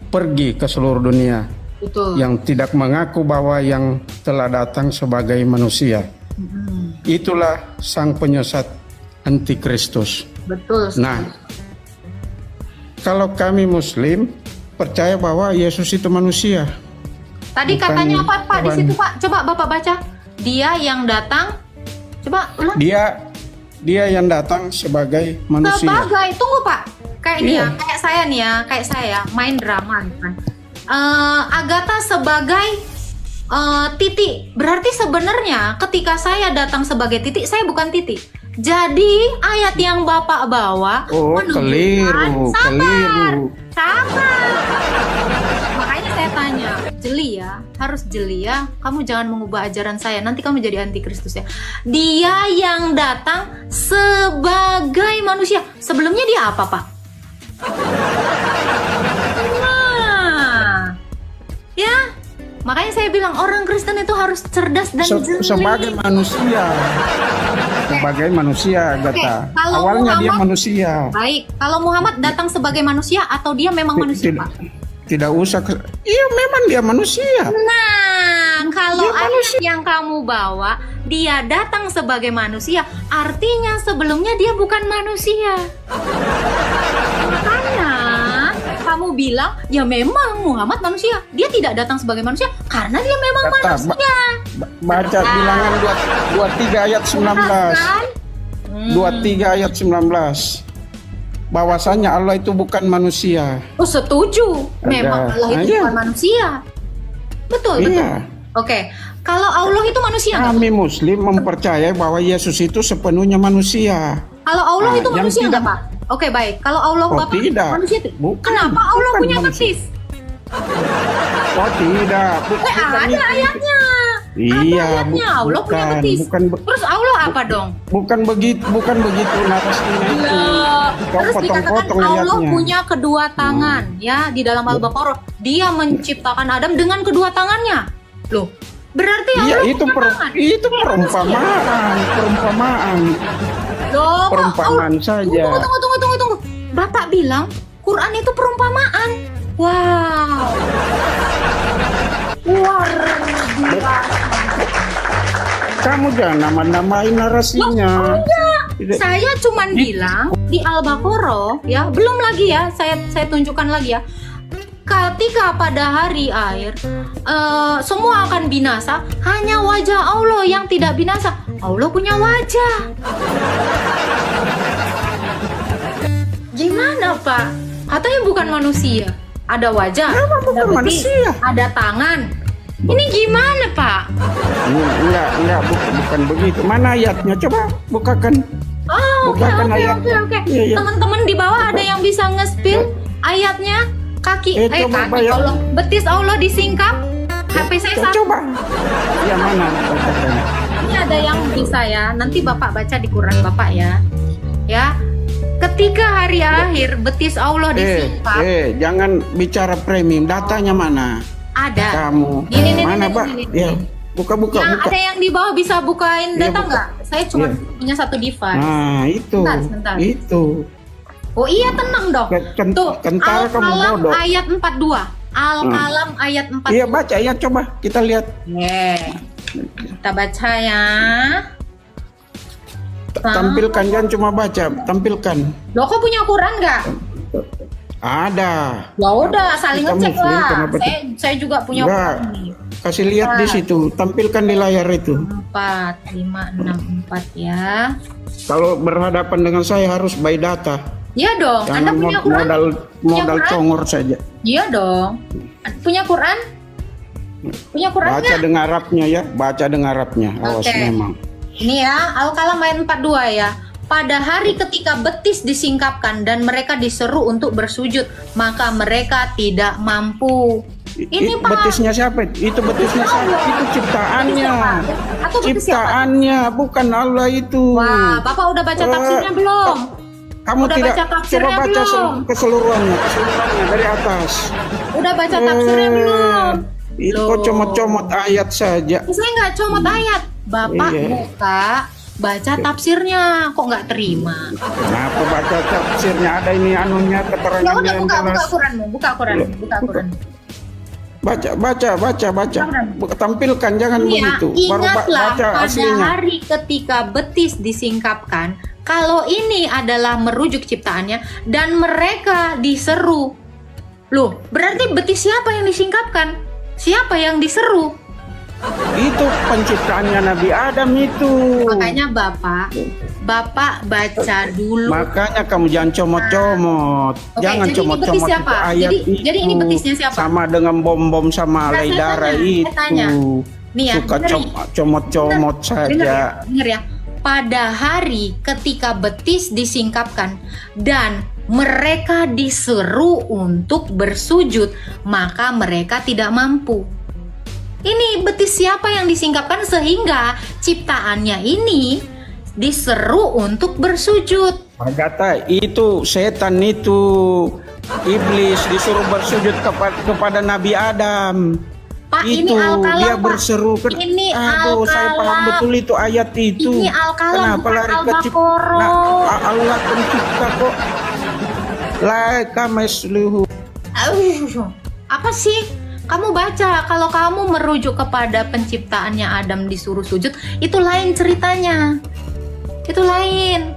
pergi ke seluruh dunia, Betul. yang tidak mengaku bahwa yang telah datang sebagai manusia. Itulah sang penyesat antikristus. Betul. Nah, kalau kami Muslim percaya bahwa Yesus itu manusia. Tadi bukan katanya apa Pak di Tuhan. situ Pak? Coba Bapak baca. Dia yang datang. Coba ulang. Dia yang datang sebagai manusia. Sebagai, tunggu Pak. Kayak ini Iya. ya, kayak saya main drama gitu kan. Agatha sebagai titik. Berarti sebenarnya ketika saya datang sebagai titik, saya bukan titik. Jadi ayat yang Bapak bawa Oh, keliru, keliru. Sabar. Makanya saya tanya, jeli ya, harus jeli ya. Kamu jangan mengubah ajaran saya, nanti kamu jadi antikristus ya. Dia yang datang sebagai manusia. Sebelumnya dia apa, Pak? Nah, ya. Makanya saya bilang orang Kristen itu harus cerdas dan jeli. Sebagai manusia. Sebagai manusia, Agatha. kalau Awalnya dia Muhammad- manusia. Baik, kalau Muhammad datang sebagai manusia atau dia memang manusia, Pak? Tidak usah. Iya, memang dia manusia. Nah, kalau Dia ayat manusia. yang kamu bawa, dia datang sebagai manusia, artinya sebelumnya dia bukan manusia. Makanya kamu bilang, ya memang Muhammad manusia. Dia tidak datang sebagai manusia karena dia memang Kata, manusia. Baca bilangan 23 ayat 19. Kan? 23 ayat 19. Bahwasanya Allah itu bukan manusia. Oh, setuju. Memang Allah itu Iya. bukan manusia. Betul, betul. Iya. Oke, kalau Allah itu manusia nggak? Kami Muslim mempercayai bahwa Yesus itu sepenuhnya manusia. Kalau Allah Nah, itu yang manusia nggak, tidak- Pak? Oke, baik. Kalau Allah Oh, Bapak tidak. manusia itu, Bukan, kenapa Allah bukan punya manusia. betis? Oh tidak, Ada itu. ayatnya. Iya, Ada ayatnya. Allah punya bukan, betis. bukan, Terus Allah apa dong? bukan begitu narasinya itu. Kau Terus dikatakan potong-potong Allah ayatnya. punya kedua tangan, ya di dalam Al-Baqarah. Dia menciptakan Adam dengan kedua tangannya. Loh, berarti Iya, Allah itu punya tangan. itu perumpamaan. Loh, kok perumpamaan Allah- saja. Tunggu. Bapak bilang Quran itu perumpamaan. Wow. Luar biasa. Kamu jangan nama-namain narasinya. Enggak. Tidak. Saya cuman bilang di Al-Baqarah ya, belum lagi ya, saya tunjukkan lagi ya. Ketika pada hari akhir semua akan binasa, hanya wajah Allah yang tidak binasa. Allah punya wajah. Gimana, Pak? Katanya bukan manusia. Ada wajah, ada bukan betis, manusia? ada tangan. Ini gimana, Pak? Enggak, bukan begitu. Mana ayatnya? Coba bukakan. Oh, oke. Bukakan ayatnya. Iya, iya. Teman-teman di bawah ada yang bisa nge-spill ayatnya? Kaki, coba kaki bayar. Allah, betis Allah disingkap. HP saya satu. Coba. Yang mana? Bukakan. Ini ada yang bisa ya. Nanti Bapak baca di Quran Bapak ya. Ya, ketika hari akhir betis Allah disingkap. Jangan bicara premium. Datanya mana? Ada. Kamu. Ini, mana, Pak? Ya, buka. Ada yang di bawah bisa bukain Iya, data buka. nggak? Saya cuma Iya. punya satu device. Nah, itu. Sebentar. Itu. Oh iya, tenang dong. Tuh, Kentara kamu Al-Qalam bodoh. ayat 42. Al-Qalam ayat 42. Iya, baca ya, coba kita lihat. Kita baca ya. Tampilkan, jangan cuma baca, tampilkan. Loh, kok punya Quran nggak? Ada. Ya udah, saling Kita ngecek Muslim, lah. kenapa Saya juga punya Enggak. Quran nih. Kasih lihat di situ, tampilkan di layar itu. 4, 5, 6, 4 ya. Kalau berhadapan dengan saya harus by data. Iya dong. Anda Jangan punya Quran? Punya modal Quran? congor saja. Iya dong. Punya Quran? Punya Quran Baca nggak? dengan Arabnya ya, baca dengan Arabnya. Awas Oke. memang. Ini ya, Al-Qalam ayat 42 ya. Pada hari ketika betis disingkapkan dan mereka diseru untuk bersujud, maka mereka tidak mampu. Ini Pak. Betisnya siapa? Itu betisnya siapa? Itu ciptaannya. Atau betis siapa? Ciptaannya, bukan Allah itu. Wah, Bapak udah baca tafsirnya belum? Kamu Udah tidak baca tafsirnya coba baca belum? keseluruhannya dari atas. Udah baca tafsirnya belum? Itu kok comot-comot ayat saja. Saya nggak comot ayat. Bapak Iya. buka, baca tafsirnya. Kok nggak terima? Kenapa baca tafsirnya? Ada ini anunya, Ya keterangannya udah, yang buka jelas. Quranmu, buka Quran. Baca. Tampilkan, jangan Iya, begitu. Baru ingatlah baca pada aslinya. hari ketika betis disingkapkan, kalau ini adalah merujuk ciptaannya dan mereka diseru. Loh, berarti betis siapa yang disingkapkan? Siapa yang diseru? Itu penciptaannya Nabi Adam itu. Makanya Bapak baca dulu. Makanya kamu jangan comot-comot. Oke, Jangan jadi ini comot-comot betis itu siapa? ayat Jadi ini itu. betisnya siapa? Sama dengan bom-bom sama Nah, alai saya darah tanya, itu. saya tanya. Nih ya, Suka bener nih. comot-comot saja. Dengar ya. Pada hari ketika betis disingkapkan dan mereka diseru untuk bersujud, maka mereka tidak mampu. Ini betis siapa yang disingkapkan sehingga ciptaannya ini diseru untuk bersujud? Agatha, itu setan itu. Iblis disuruh bersujud kepada Nabi Adam. Pak, Itu ini Al-Qalam, dia Pak. berseru ke Ini aduh, saya paham Al-Qalam. betul itu ayat itu. Ini Al-Qalam, Kenapa bukan lari ke Al-Baqarah. Nah, Allah pencipta kok. Laika masluhu. Apa sih? Kamu baca, kalau kamu merujuk kepada penciptaannya Adam disuruh sujud, itu lain ceritanya. Itu lain.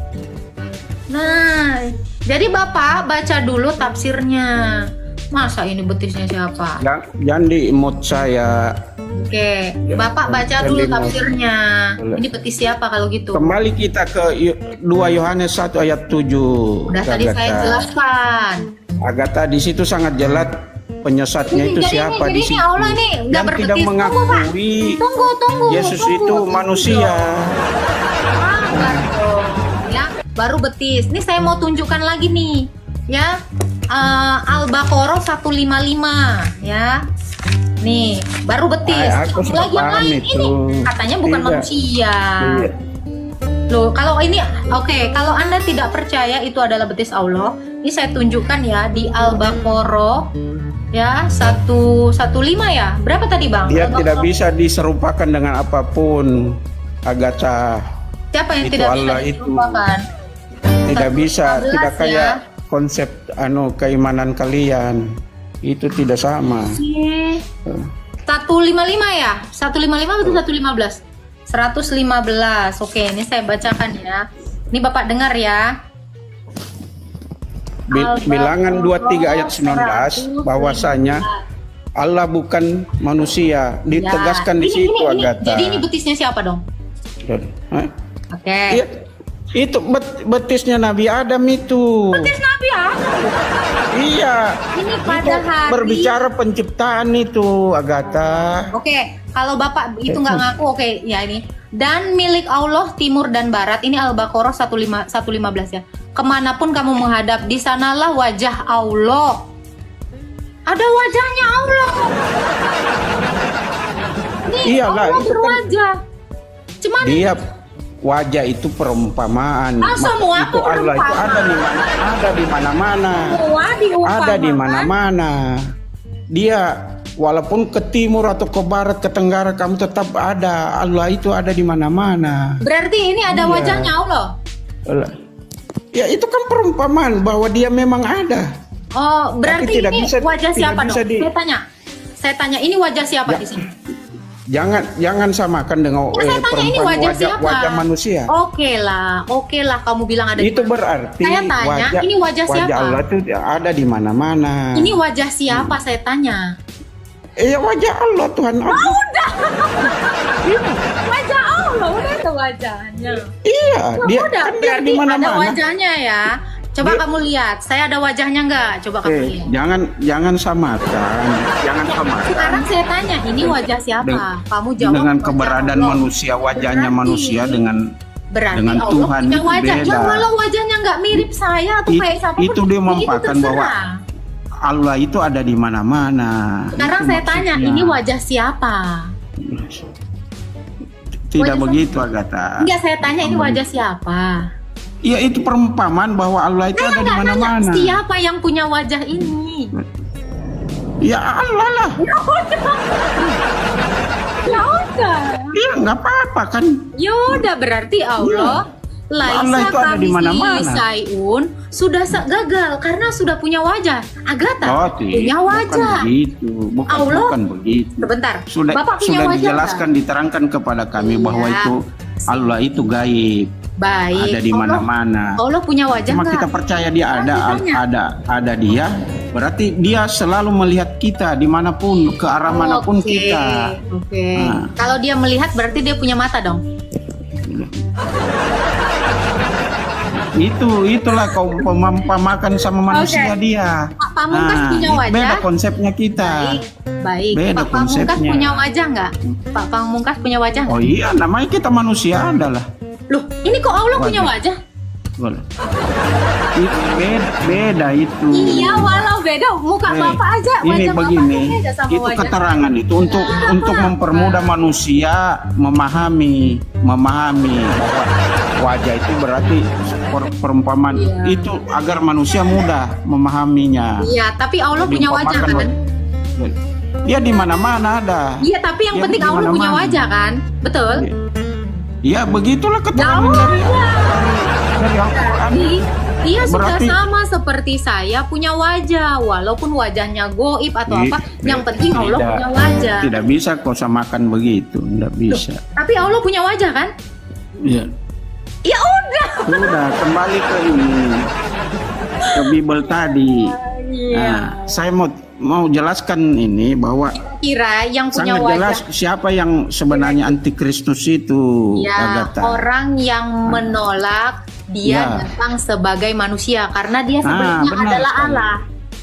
Nah, jadi Bapak baca dulu tafsirnya. Masa ini betisnya siapa? Jangan di-emote saya. Oke, Ya, Bapak baca dulu jadi mau- tafsirnya. Boleh. Ini betis siapa kalau gitu? Kembali kita ke 2 Yohanes 1 ayat 7. Udah tadi saya jelaskan. Agatha, di situ sangat jelas penyesatnya itu siapa di situ. Allah ini nggak Yang berbetis. tidak Tunggu, Pak. mengakui Tunggu. Yesus Tunggu. itu manusia. Sabar dong. Ya, baru betis. Ini saya mau tunjukkan lagi nih. Ya, Al-Baqarah 155 ya. Nih, baru betis. Aku sudah Lagi yang paham lain itu. ini katanya bukan Iya. manusia. Iya. Loh, kalau ini oke, kalau Anda tidak percaya itu adalah betis Allah, ini saya tunjukkan ya di Al-Baqarah ya 115 ya. Berapa tadi, Bang? Dia Al-Baqarah. tidak bisa diserupakan dengan apapun. Agatha, Siapa yang itu tidak Allah bisa itu. dilupakan? tidak bisa, 115 tidak ya. kayak konsep keimanan kalian. Itu tidak sama. 155 ya? 155 atau 115? 115. Oke, ini saya bacakan ya. Ini Bapak dengar ya. Bilangan 23 ayat 19 bahwasanya Allah bukan manusia. Ditegaskan di situ, Agatha. Jadi ini betisnya siapa dong? Hah? Oke. Iya, itu betisnya Nabi Adam itu. Betis Nabi Adam. Iya. Ini pada Itu hari. berbicara penciptaan itu, Agatha. Oke, kalau Bapak itu nggak ngaku, oke, ya ini. Dan milik Allah timur dan barat, ini Al-Baqarah 115 ya. Kemanapun kamu menghadap, di sanalah wajah Allah. Ada wajahnya Allah. Nih, Iyalah, Allah itu kan berwajah. Cuman Dia wajah itu perumpamaan. Semua Itu Allah itu ada di mana-mana. Semua diumpamakan. Ada di mana-mana. Dia walaupun ke timur atau ke barat, ke tenggara, kamu tetap ada. Allah itu ada di mana-mana. Berarti ini ada Iya. wajahnya Allah. Ya itu kan perumpamaan bahwa dia memang ada. Oh, berarti tidak ini bisa- wajah tidak siapa bisa dong? Saya tanya, ini wajah siapa Ya. di sini? Jangan samakan dengan Saya tanya ini wajah siapa? wajah manusia. Oke lah, kamu bilang ada. Itu di mana. berarti Saya tanya, ini wajah siapa? Allah itu ada di mana-mana. Ini wajah siapa? Saya tanya. Ya wajah Allah Tuhan. Udah. Wajah Allah, udah ada wajahnya. Iya, dia Udah, kan dia berarti di ada mana-mana. wajahnya ya. Coba kamu lihat, saya ada wajahnya nggak? Coba kamu lihat. Jangan samakan. Jangan samakan. Sekarang saya tanya, ini wajah siapa? Kamu jawab. Dengan wajah keberadaan Allah. manusia, wajahnya Berarti- manusia dengan Berarti Allah Tuhan punya itu wajah. beda. Ya walau wajahnya nggak mirip saya atau kayak siapa itu dia mempakan bahwa terserah. Allah itu ada di mana-mana. Sekarang Itu saya tanya, maksudnya. ini wajah siapa? Tidak wajah begitu, Agatha. Enggak, saya tanya ini wajah siapa? Iya, itu perumpamaan bahwa Allah itu ada di Nggak nanya mana-mana. siapa yang punya wajah ini. Ya Allah lah. Ya udah. Iya, nggak apa-apa kan. Ya udah, berarti Allah Allah Laisa itu ada di kami mana-mana. Sayun sudah gagal karena sudah punya wajah. Agatha punya wajah. Bukan begitu. Allah- Bukan begitu. Sebentar. Sudah Bapak punya sudah wajah dijelaskan, diterangkan kepada kami Iya. bahwa itu Allah itu gaib, Baik. ada di mana-mana. Allah punya wajah Cuma nggak? kita percaya dia Sekarang ada dia, berarti dia selalu melihat kita dimanapun, ke arah manapun Oke, kita. Oke. Nah. Kalau dia melihat berarti dia punya mata dong. Itulah kau pemakan sama manusia Oke. dia. Pak Pamungkas punya wajah. Beda konsepnya kita. Baik. Beda Pak Pamungkas konsepnya. punya wajah nggak? Pak Pamungkas punya wajah nggak? Oh iya, namanya kita manusia adalah. Loh, ini kok Allah punya wajah? Boleh. Itu beda itu. Iya, walau beda muka Bapak aja, Ini wajah begini, Bapak beda sama itu wajah. keterangan itu untuk mempermudah manusia memahami bahwa wajah itu berarti perumpamaan Iya. itu agar manusia mudah memahaminya. Iya, tapi Allah punya wajah kan? Dia di mana-mana ada. Iya, tapi yang Dia penting di Allah punya mana-mana. wajah kan? Betul? Ya begitulah Ya keterangan dari udah. Al-Quran. Dia sudah Berarti- sama seperti saya punya wajah, walaupun wajahnya goib atau apa, yang penting Allah Tidak- punya wajah. Tidak bisa kau samakan begitu, tidak bisa. Tapi Allah punya wajah kan? Ya. Ya udah. Sudah kembali ke ini, ke Bible tadi. Iya. Nah, saya mau jelaskan ini bahwa Kira yang punya sangat jelas wajah. siapa yang sebenarnya antikristus itu, Ya, Agatha. orang yang menolak dia Ya. datang sebagai manusia karena dia sebelumnya benar adalah sekali. Allah.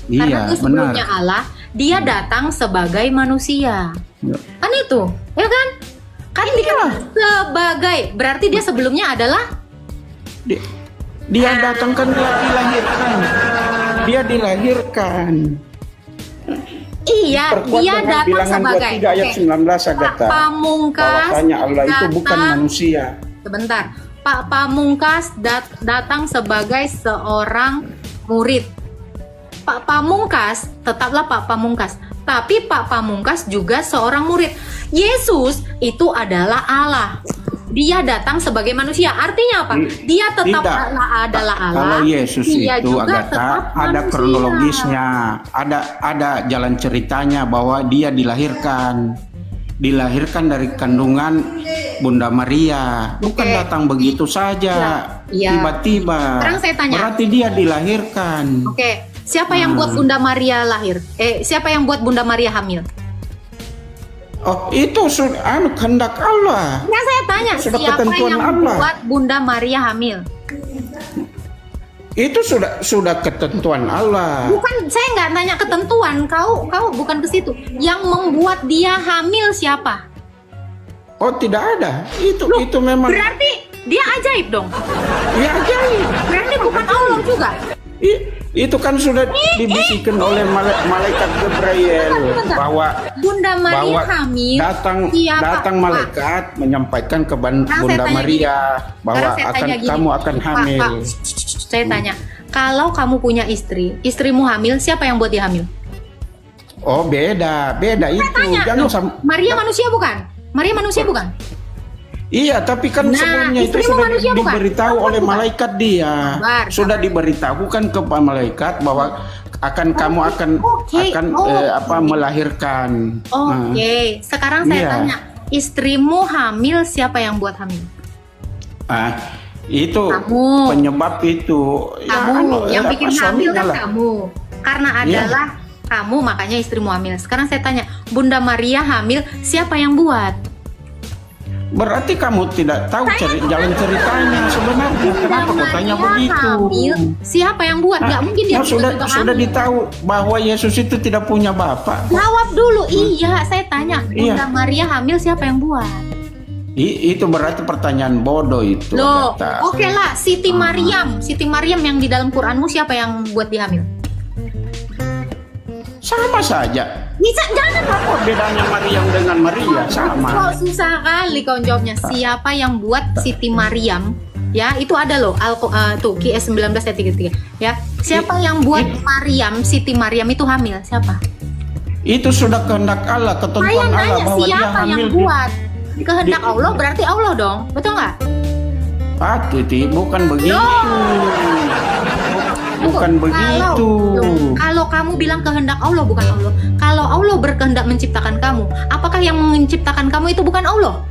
Iya, Karena dia sebelumnya benar. Allah, dia datang sebagai manusia. Ya. Kan itu, ya kan? Kan dia sebagai, berarti dia sebelumnya adalah Dia datang kan dia dilahirkan. Dia dilahirkan. iya, Perkuat dia dengan datang bilangan sebagai 23 ayat 19, Agatha. Pamungkas. Bahwasanya Allah itu bukan datang- manusia. Sebentar, Pak Pamungkas datang sebagai seorang murid. Pak Pamungkas tetaplah Pak Pamungkas, tapi Pak Pamungkas juga seorang murid. Yesus itu adalah Allah. Dia datang sebagai manusia. Artinya apa? Dia tetap Tidak. adalah Allah. Kalau Yesus dia itu, juga Agatha, tetap ada manusia. kronologisnya, ada jalan ceritanya bahwa dia dilahirkan dari kandungan Bunda Maria, bukan Oke. datang begitu saja, Ya. tiba-tiba. Sekarang saya tanya. Berarti dia dilahirkan. Oke, siapa yang buat Bunda Maria lahir? Siapa yang buat Bunda Maria hamil? Oh, itu sudah kehendak Allah. Nah, saya tanya, Sudah siapa ketentuan yang Allah. buat Bunda Maria hamil? Itu sudah ketentuan Allah. Bukan, saya nggak tanya ketentuan. Kau bukan ke situ. Yang membuat dia hamil siapa? Oh, tidak ada. Itu memang Berarti dia ajaib dong. ya ajaib. Berarti bukan Allah juga. Itu kan sudah dibisikkan oleh malaikat Gabriel Bentar. bahwa Bunda Maria hamil. Siapa? datang malaikat menyampaikan ke Sekarang saya Bunda tanya Maria bahwa Sekarang saya tanya gini. kamu akan Pak, hamil. Pak, saya tanya, kalau kamu punya istri, istrimu hamil, siapa yang buat dia hamil? Oh beda itu. Tanya, Jangan loh, sam- Maria manusia bukan? Maria manusia bukan? Iya, tapi kan Nah, sebelumnya itu istrimu sudah manusia bukan? diberitahu oleh malaikat dia. Sabar, Sudah diberitahukan ke malaikat bahwa kamu akan Oke, melahirkan. Oke, sekarang saya Iya. tanya, istrimu hamil, siapa yang buat hamil? Itu Kamu. penyebab itu. Kamu, yang bikin hamil kan lah. kamu. Karena Iya. adalah kamu, makanya istrimu hamil. Sekarang saya tanya, Bunda Maria hamil, siapa yang buat? Berarti kamu tidak tahu jalan ceritanya sebenarnya. Bunda Kenapa kau tanya Maria begitu? hamil, siapa yang buat? Nggak mungkin dia sudah tiba-tiba sudah hamil. ditahu bahwa Yesus itu tidak punya bapak. Jawab dulu, iya saya tanya, Iya. Bunda Maria hamil, siapa yang buat? Itu berarti pertanyaan bodoh itu. Loh, Agatha. oke lah, Siti Maryam yang di dalam Quranmu siapa yang buat dia hamil? Sama saja. Bisa, jangan Apa bedanya Maryam dengan Maria? Sama. Kok susah kali kau jawabnya. Siapa yang buat Siti Maryam? Ya, itu ada loh. Tuh, QS 19 ayat 33. Ya, siapa yang buat Siti Maryam itu hamil? Siapa? Itu sudah kehendak Allah, Saya ketentuan Allah nanya, bahwa dia siapa yang hamil. buat? Kehendak Allah berarti Allah dong. Betul nggak? Titi, bukan begitu. Bukan begitu. Kalau kamu bilang kehendak Allah bukan Allah. Kalau Allah berkehendak menciptakan kamu, apakah yang menciptakan kamu itu bukan Allah?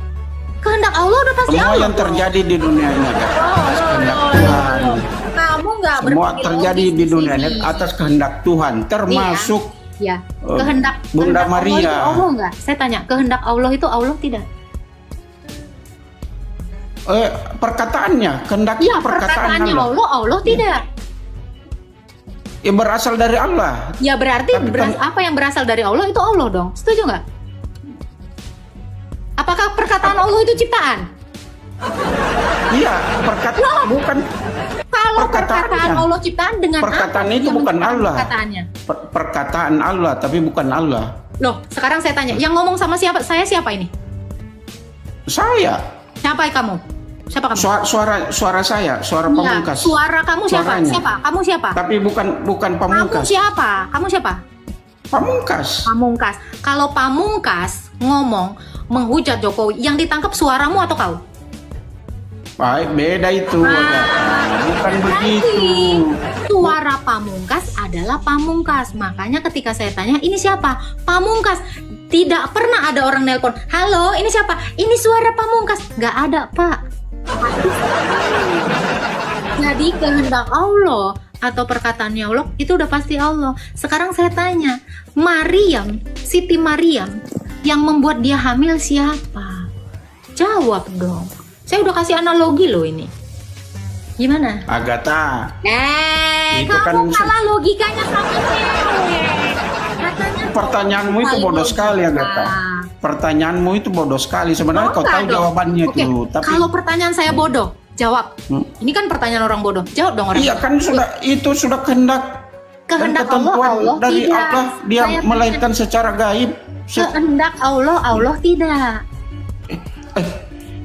Kehendak Allah udah pasti Semua Allah. yang terjadi di dunia ini atas kehendak Oh, Tuhan. kamu nggak Semua berpikir terjadi logis di dunia sini. ini atas kehendak Tuhan, termasuk Ya, kehendak Bunda kehendak Allah Maria. itu Allah nggak? Saya tanya, kehendak Allah itu Allah tidak? perkataannya, kehendak Iya, perkataan perkataannya Allah. Allah tidak. Ya, berasal dari Allah. Ya berarti Tapi apa yang berasal dari Allah itu Allah dong. Setuju nggak? Apakah perkataan Allah itu ciptaan? Iya, bukan Kalau perkataannya. perkataan Allah ciptaan dengan Perkataan apa itu yang bukan menciptakan Allah. Perkataannya. Perkataan Allah, tapi bukan Allah. Loh, sekarang saya tanya, yang ngomong sama siapa? Saya siapa ini? Saya. Siapa kamu? Siapa kamu? Suara saya, suara Iya, pamungkas. suara kamu siapa? Suaranya. Siapa? Kamu siapa? Tapi bukan Kamu pamungkas. siapa? Kamu siapa? Pamungkas. Pamungkas. Kalau Pamungkas ngomong menghujat Jokowi, yang ditangkap suaramu atau kau? Baik, beda itu. Bukan begitu. Suara Pamungkas adalah Pamungkas. Makanya ketika saya tanya, ini siapa? Pamungkas. Tidak pernah ada orang nelpon, halo, ini siapa? Ini suara Pamungkas. Nggak ada, Pak. Jadi kehendak Allah atau perkataannya Allah itu udah pasti Allah. Sekarang saya tanya, Siti Maryam yang membuat dia hamil siapa? Jawab dong. Saya udah kasih analogi loh ini. Gimana? Agatha. Itu Kamu kan kalah logikanya sama cewek. Katanya pertanyaanmu itu bodoh sekali, Agatha. Pertanyaanmu itu bodoh sekali. Sebenarnya kau tahu dong. jawabannya Oke, itu, tapi kalau pertanyaan saya bodoh, jawab. Ini kan pertanyaan orang bodoh. Jawab dong orang. iya kan itu sudah kehendak dan Kehendak Allah, ketentuan Allah dari tidak. Allah, dia Saya melahirkan secara gaib. Kehendak Allah tidak.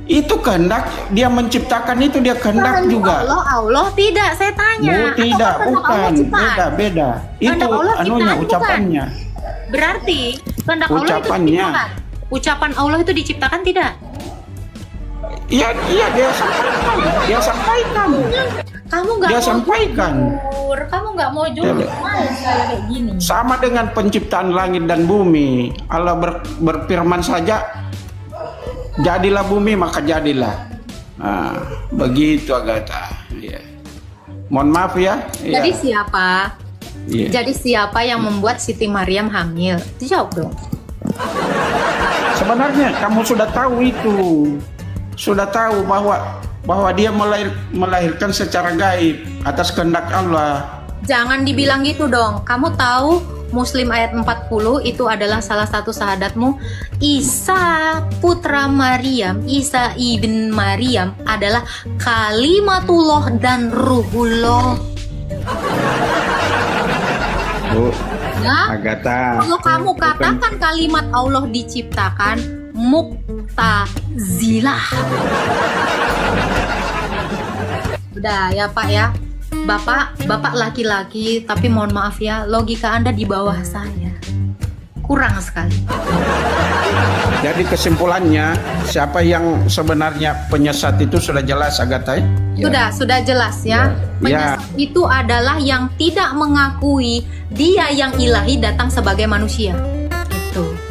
Itu kehendak dia menciptakan, itu dia kehendak juga. Allah tidak. Saya tanya. Tidak, Atau kehendak Allah bukan. ciptaan? Beda. Itu Kehendak Allah anunya, ciptaan, bukan? ucapannya. Berarti kehendak Allah itu Ucapannya. diciptakan. Ucapan Allah itu diciptakan tidak? Iya, dia sampaikan. Kamu nggak Dia mau sampaikan. jujur. Kamu nggak mau jujur. Tidak. Males saya kayak gini. Sama dengan penciptaan langit dan bumi. Allah berfirman saja, jadilah bumi maka jadilah. Nah, begitu Agatha. Ya. Mohon maaf ya. Jadi siapa? Iya. Jadi siapa yang membuat Siti Maryam hamil? Jawab dong. Sebenarnya kamu sudah tahu itu. Sudah tahu bahwa dia melahirkan secara gaib atas kehendak Allah. Jangan dibilang gitu dong. Kamu tahu Muslim ayat 40 itu adalah salah satu sahadatmu. Isa putra Maryam, Isa ibn Maryam adalah kalimatullah dan ruhullah. Bu, Ya. Agatha. Kalau kamu katakan kalimat Allah diciptakan, Mu'tazilah. Udah ya Pak ya. Bapak laki-laki, tapi mohon maaf ya, logika Anda di bawah saya. Kurang sekali. Jadi kesimpulannya, siapa yang sebenarnya penyesat itu sudah jelas, Agatha? Sudah jelas ya. Ya. Penyesat itu adalah yang tidak mengakui dia yang ilahi datang sebagai manusia. Itu.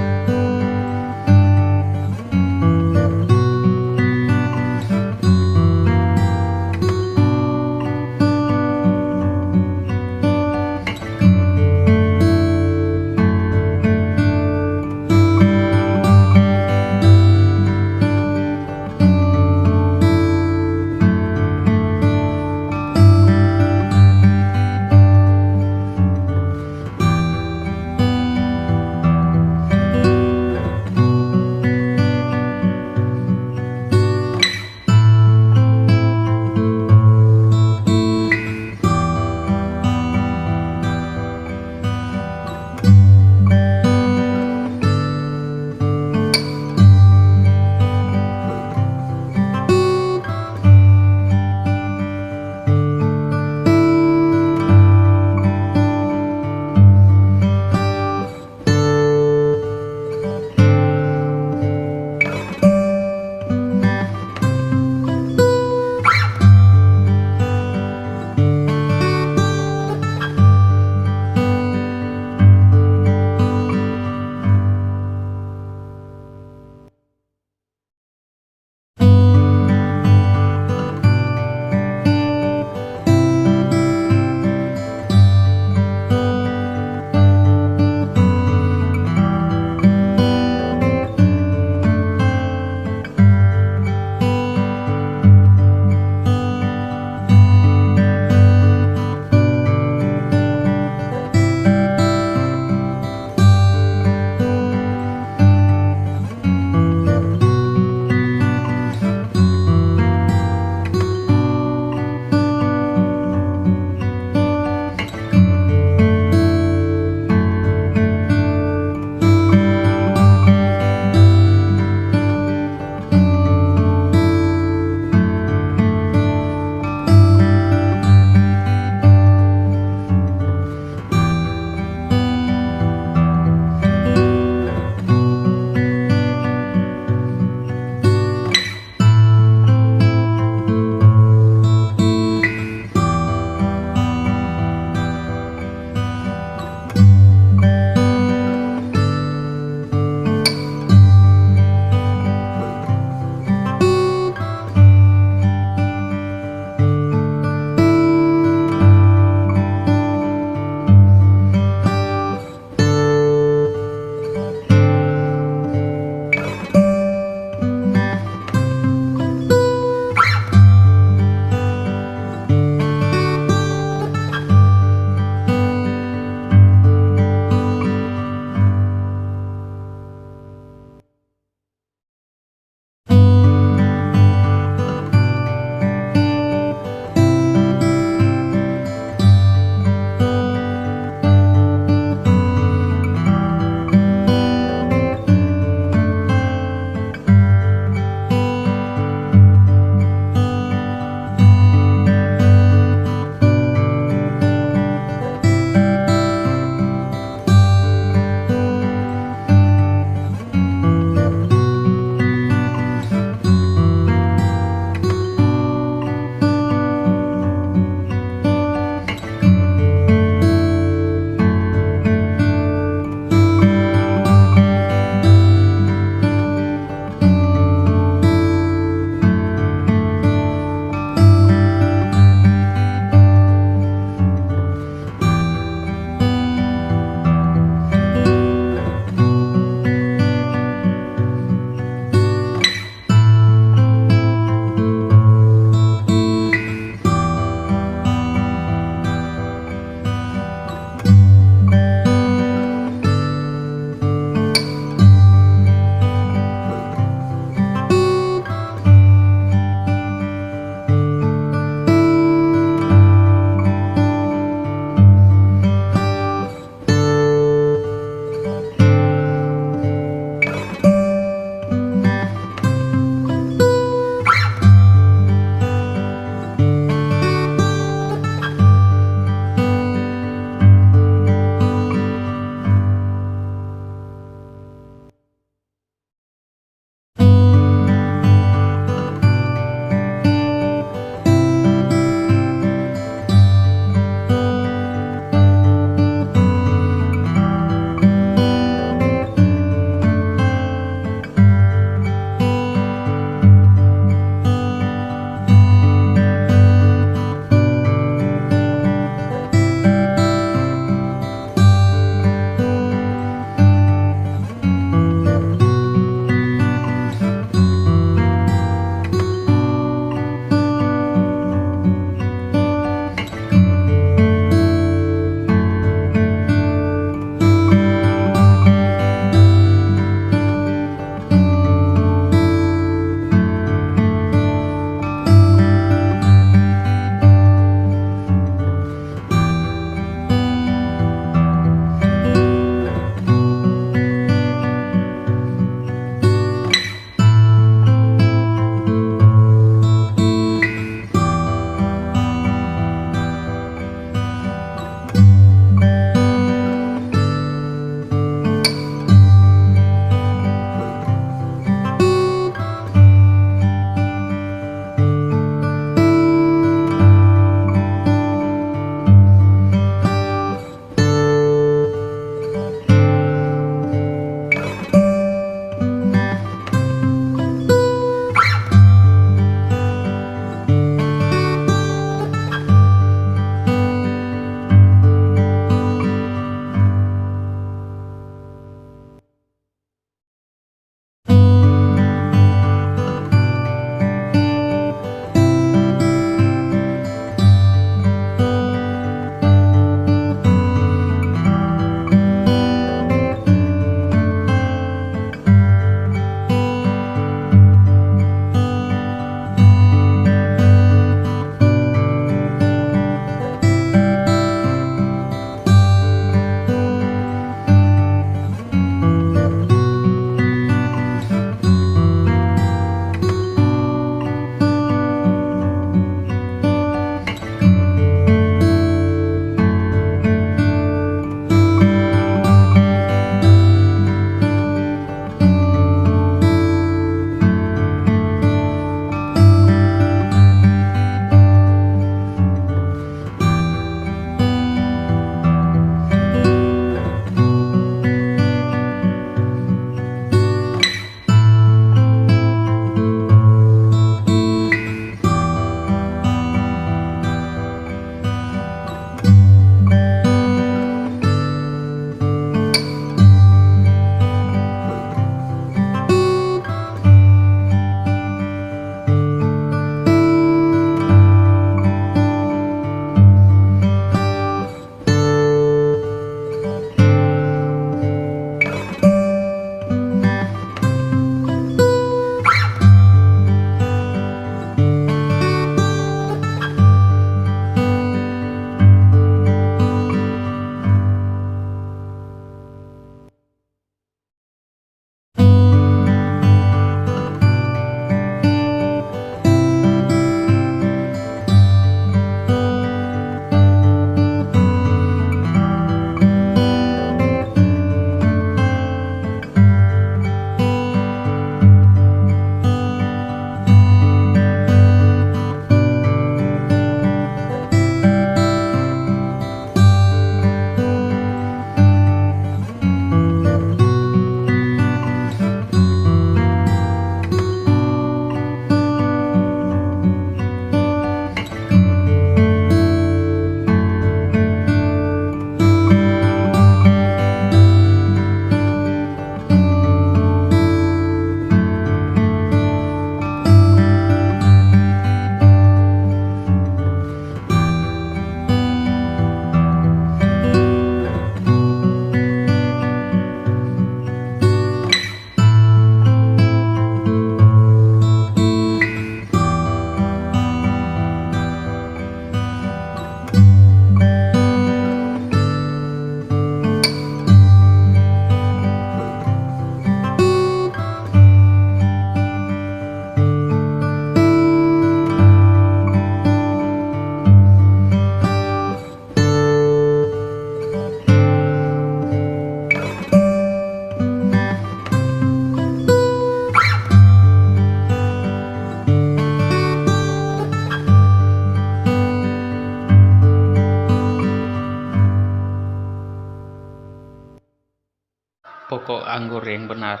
pokok anggur yang benar.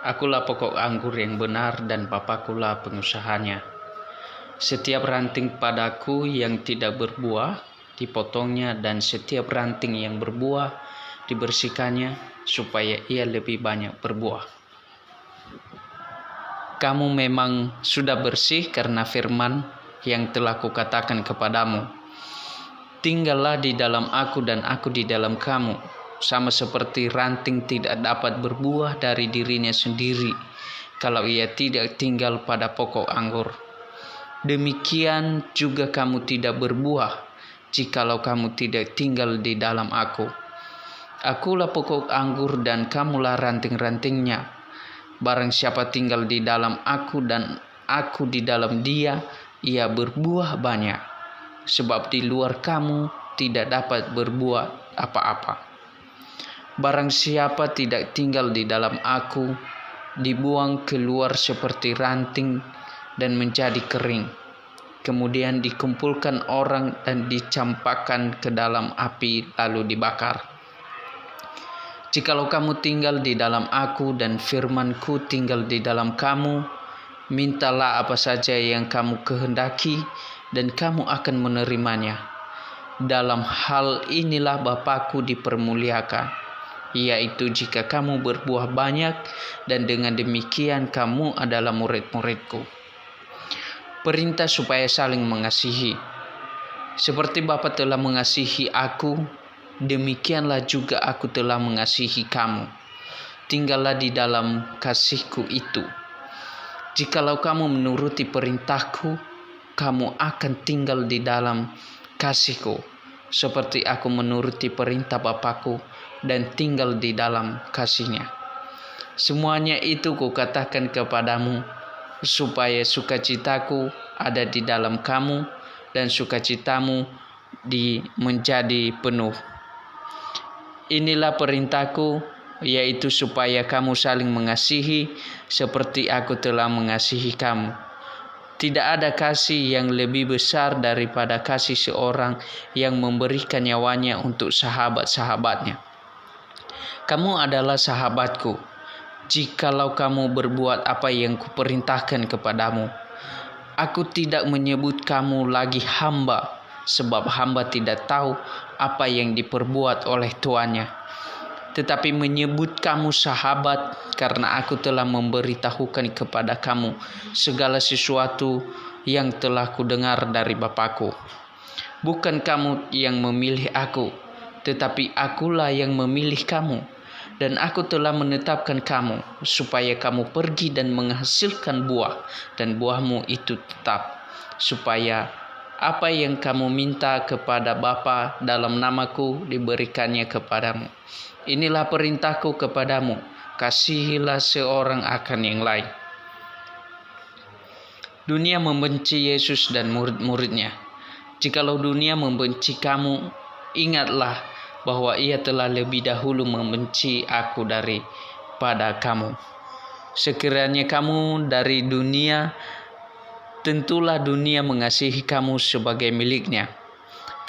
Akulah pokok anggur yang benar dan Bapakulah pengusahanya. Setiap ranting padaku yang tidak berbuah dipotongnya, dan setiap ranting yang berbuah dibersihkannya, supaya ia lebih banyak berbuah. Kamu memang sudah bersih karena firman yang telah kukatakan kepadamu. Tinggallah di dalam aku dan aku di dalam kamu, sama seperti ranting tidak dapat berbuah dari dirinya sendiri kalau ia tidak tinggal pada pokok anggur. Demikian juga kamu tidak berbuah jikalau kamu tidak tinggal di dalam aku. Akulah pokok anggur dan kamulah ranting-rantingnya. Barang siapa tinggal di dalam aku dan aku di dalam dia, ia berbuah banyak. Sebab di luar kamu tidak dapat berbuah apa-apa. Barang siapa tidak tinggal di dalam aku, dibuang keluar seperti ranting dan menjadi kering. Kemudian dikumpulkan orang dan dicampakkan ke dalam api lalu dibakar. Jikalau kamu tinggal di dalam aku dan firman-Ku tinggal di dalam kamu, mintalah apa saja yang kamu kehendaki dan kamu akan menerimanya. Dalam hal inilah Bapa-Ku dipermuliakan, yaitu jika kamu berbuah banyak, dan dengan demikian kamu adalah murid-murid-Ku. Perintah supaya saling mengasihi. Seperti Bapa telah mengasihi aku, demikianlah juga aku telah mengasihi kamu. Tinggallah di dalam kasih-Ku itu. Jikalau kamu menuruti perintah-Ku, kamu akan tinggal di dalam kasih-Ku, seperti aku menuruti perintah Bapa-Ku dan tinggal di dalam kasih-Nya. Semuanya itu Kukatakan kepadamu, supaya sukacitaku ada di dalam kamu dan sukacitamu menjadi penuh. Inilah perintahku, yaitu supaya kamu saling mengasihi seperti aku telah mengasihi kamu. Tidak ada kasih yang lebih besar daripada kasih seorang yang memberikan nyawanya untuk sahabat-sahabatnya. Kamu adalah sahabatku, jikalau kamu berbuat apa yang kuperintahkan kepadamu. Aku tidak menyebut kamu lagi hamba, sebab hamba tidak tahu apa yang diperbuat oleh tuannya. Tetapi menyebut kamu sahabat, karena aku telah memberitahukan kepada kamu segala sesuatu yang telah kudengar dari Bapa-Ku. Bukan kamu yang memilih aku, tetapi akulah yang memilih kamu. Dan aku telah menetapkan kamu, supaya kamu pergi dan menghasilkan buah, dan buahmu itu tetap, supaya apa yang kamu minta kepada Bapa dalam namaku diberikannya kepadamu. Inilah perintahku kepadamu, kasihilah seorang akan yang lain. Dunia membenci Yesus dan murid-muridnya. Jikalau dunia membenci kamu, ingatlah bahwa ia telah lebih dahulu membenci aku daripada kamu. Sekiranya kamu dari dunia, tentulah dunia mengasihi kamu sebagai miliknya.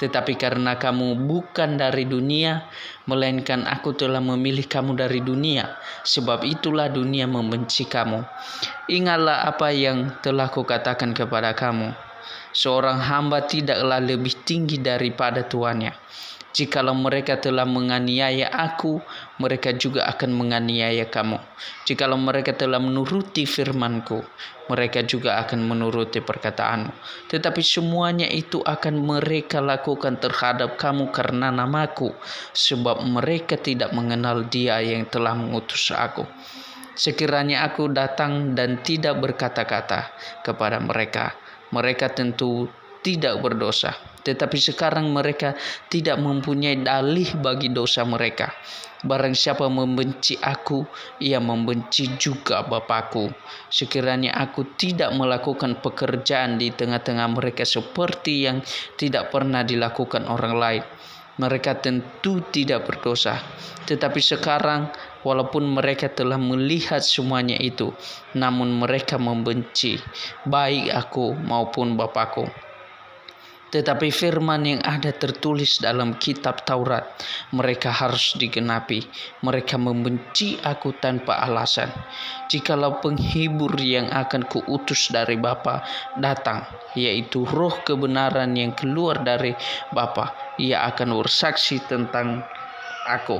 Tetapi karena kamu bukan dari dunia, melainkan aku telah memilih kamu dari dunia, sebab itulah dunia membenci kamu. Ingatlah apa yang telah kukatakan kepada kamu. Seorang hamba tidaklah lebih tinggi daripada tuannya. Jikalau mereka telah menganiaya aku, mereka juga akan menganiaya kamu. Jikalau mereka telah menuruti firman-Ku, mereka juga akan menuruti perkataanmu. Tetapi semuanya itu akan mereka lakukan terhadap kamu karena namaku, sebab mereka tidak mengenal Dia yang telah mengutus aku. Sekiranya aku datang dan tidak berkata-kata kepada mereka, mereka tentu tidak berdosa. Tetapi sekarang mereka tidak mempunyai dalih bagi dosa mereka. Barang siapa membenci aku, ia membenci juga Bapa-Ku. Sekiranya aku tidak melakukan pekerjaan di tengah-tengah mereka seperti yang tidak pernah dilakukan orang lain, mereka tentu tidak berdosa. Tetapi sekarang, walaupun mereka telah melihat semuanya itu, namun mereka membenci baik aku maupun Bapa-Ku. Tetapi firman yang ada tertulis dalam kitab Taurat, mereka harus digenapi. Mereka membenci aku tanpa alasan. Jikalau penghibur yang akan kuutus dari Bapa datang, yaitu roh kebenaran yang keluar dari Bapa, ia akan bersaksi tentang aku.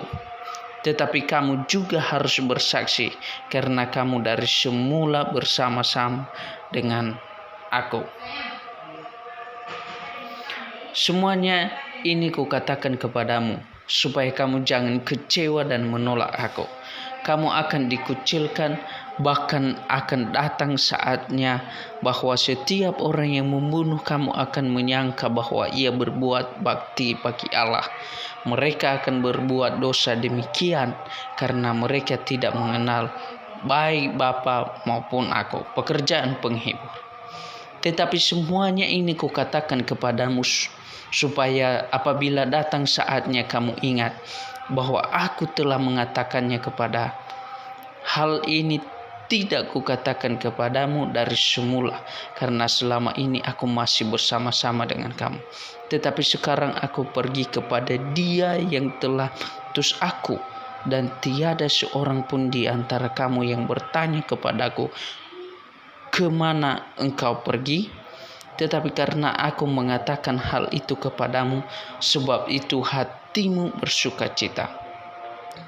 Tetapi kamu juga harus bersaksi, karena kamu dari semula bersama-sama dengan aku. Semuanya ini kukatakan kepadamu, supaya kamu jangan kecewa dan menolak aku. Kamu akan dikucilkan, bahkan akan datang saatnya bahwa setiap orang yang membunuh kamu akan menyangka bahwa ia berbuat bakti bagi Allah. Mereka akan berbuat dosa demikian karena mereka tidak mengenal baik Bapa maupun aku, pekerjaan penghibur. Tetapi semuanya ini kukatakan kepadamu, supaya apabila datang saatnya kamu ingat bahwa aku telah mengatakannya kepada. Hal ini tidak kukatakan kepadamu dari semula, karena selama ini aku masih bersama-sama dengan kamu. Tetapi sekarang aku pergi kepada Dia yang telah utus aku, dan tiada seorang pun di antara kamu yang bertanya kepadaku, kemana engkau pergi? Tetapi karena aku mengatakan hal itu kepadamu, sebab itu hatimu bersukacita.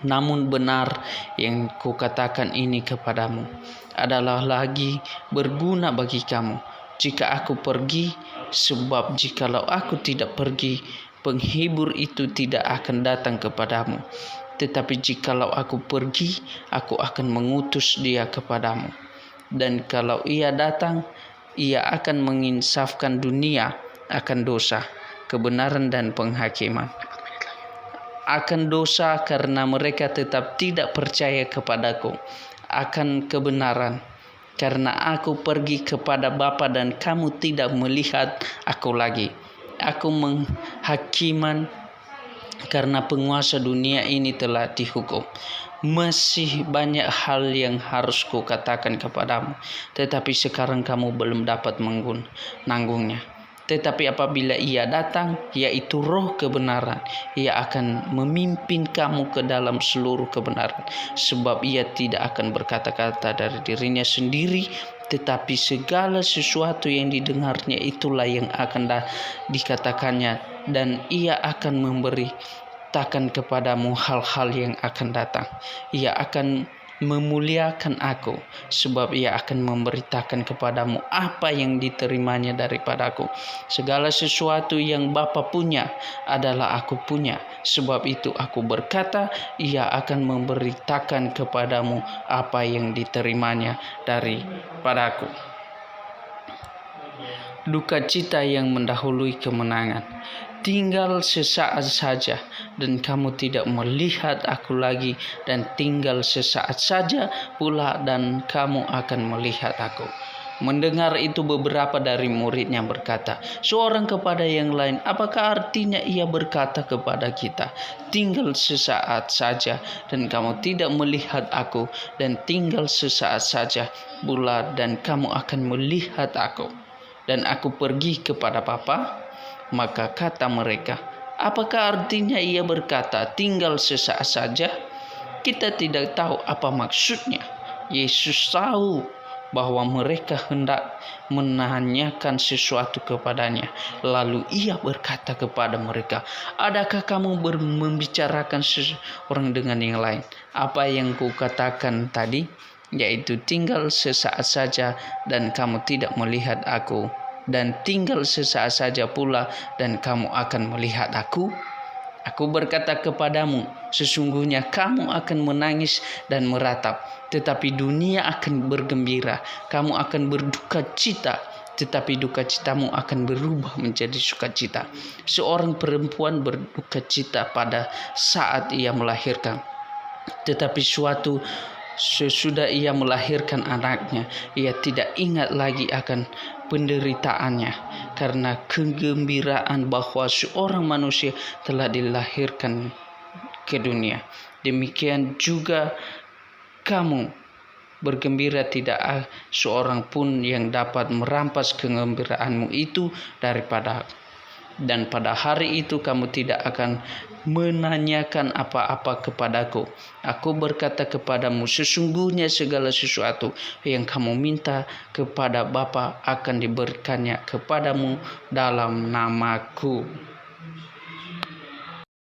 Namun benar yang kukatakan ini kepadamu adalah lagi berguna bagi kamu jika aku pergi, sebab jikalau aku tidak pergi, penghibur itu tidak akan datang kepadamu. Tetapi jikalau aku pergi, aku akan mengutus Dia kepadamu. Dan kalau Ia datang, Ia akan menginsafkan dunia akan dosa, kebenaran dan penghakiman. Akan dosa karena mereka tetap tidak percaya kepadaku. Akan kebenaran karena aku pergi kepada Bapa dan kamu tidak melihat aku lagi. Aku menghakiman karena penguasa dunia ini telah dihukum. Masih banyak hal yang harus kukatakan kepadamu, tetapi sekarang kamu belum dapat menanggungnya. Tetapi apabila Ia datang, yaitu roh kebenaran, Ia akan memimpin kamu ke dalam seluruh kebenaran. Sebab Ia tidak akan berkata-kata dari dirinya sendiri, tetapi segala sesuatu yang didengarnya itulah yang akan dikatakannya, dan Ia akan memberitakan kepadamu hal-hal yang akan datang. Ia akan memuliakan aku, sebab Ia akan memberitakan kepadamu apa yang diterimanya daripadaku. Segala sesuatu yang Bapa punya adalah aku punya. Sebab itu aku berkata, Ia akan memberitakan kepadamu apa yang diterimanya daripadaku. Duka cita yang mendahului kemenangan. Tinggal sesaat saja dan kamu tidak melihat aku lagi, dan tinggal sesaat saja pula dan kamu akan melihat aku. Mendengar itu beberapa dari muridnya berkata seorang kepada yang lain, apakah artinya Ia berkata kepada kita, tinggal sesaat saja dan kamu tidak melihat aku, dan tinggal sesaat saja pula dan kamu akan melihat aku, dan aku pergi kepada Bapa? Maka kata mereka, apakah artinya Ia berkata tinggal sesaat saja? Kita tidak tahu apa maksudnya. Yesus tahu bahwa mereka hendak menanyakan sesuatu kepadanya. Lalu Ia berkata kepada mereka, adakah kamu membicarakan seorang dengan yang lain? Apa yang kukatakan tadi, yaitu tinggal sesaat saja dan kamu tidak melihat aku, dan tinggal sesaat saja pula dan kamu akan melihat aku. Aku berkata kepadamu, sesungguhnya kamu akan menangis dan meratap, tetapi dunia akan bergembira. Kamu akan berduka cita, tetapi duka citamu akan berubah menjadi sukacita. Seorang perempuan berduka cita pada saat ia melahirkan, tetapi sesudah ia melahirkan anaknya, ia tidak ingat lagi akan penderitaannya, karena kegembiraan bahwa seorang manusia telah dilahirkan ke dunia. Demikian juga kamu bergembira, tidak seorang pun yang dapat merampas kegembiraanmu itu daripada dan pada hari itu kamu tidak akan menanyakan apa-apa kepadaku. Aku berkata kepadamu, sesungguhnya segala sesuatu yang kamu minta kepada Bapa akan diberikannya kepadamu dalam namaku.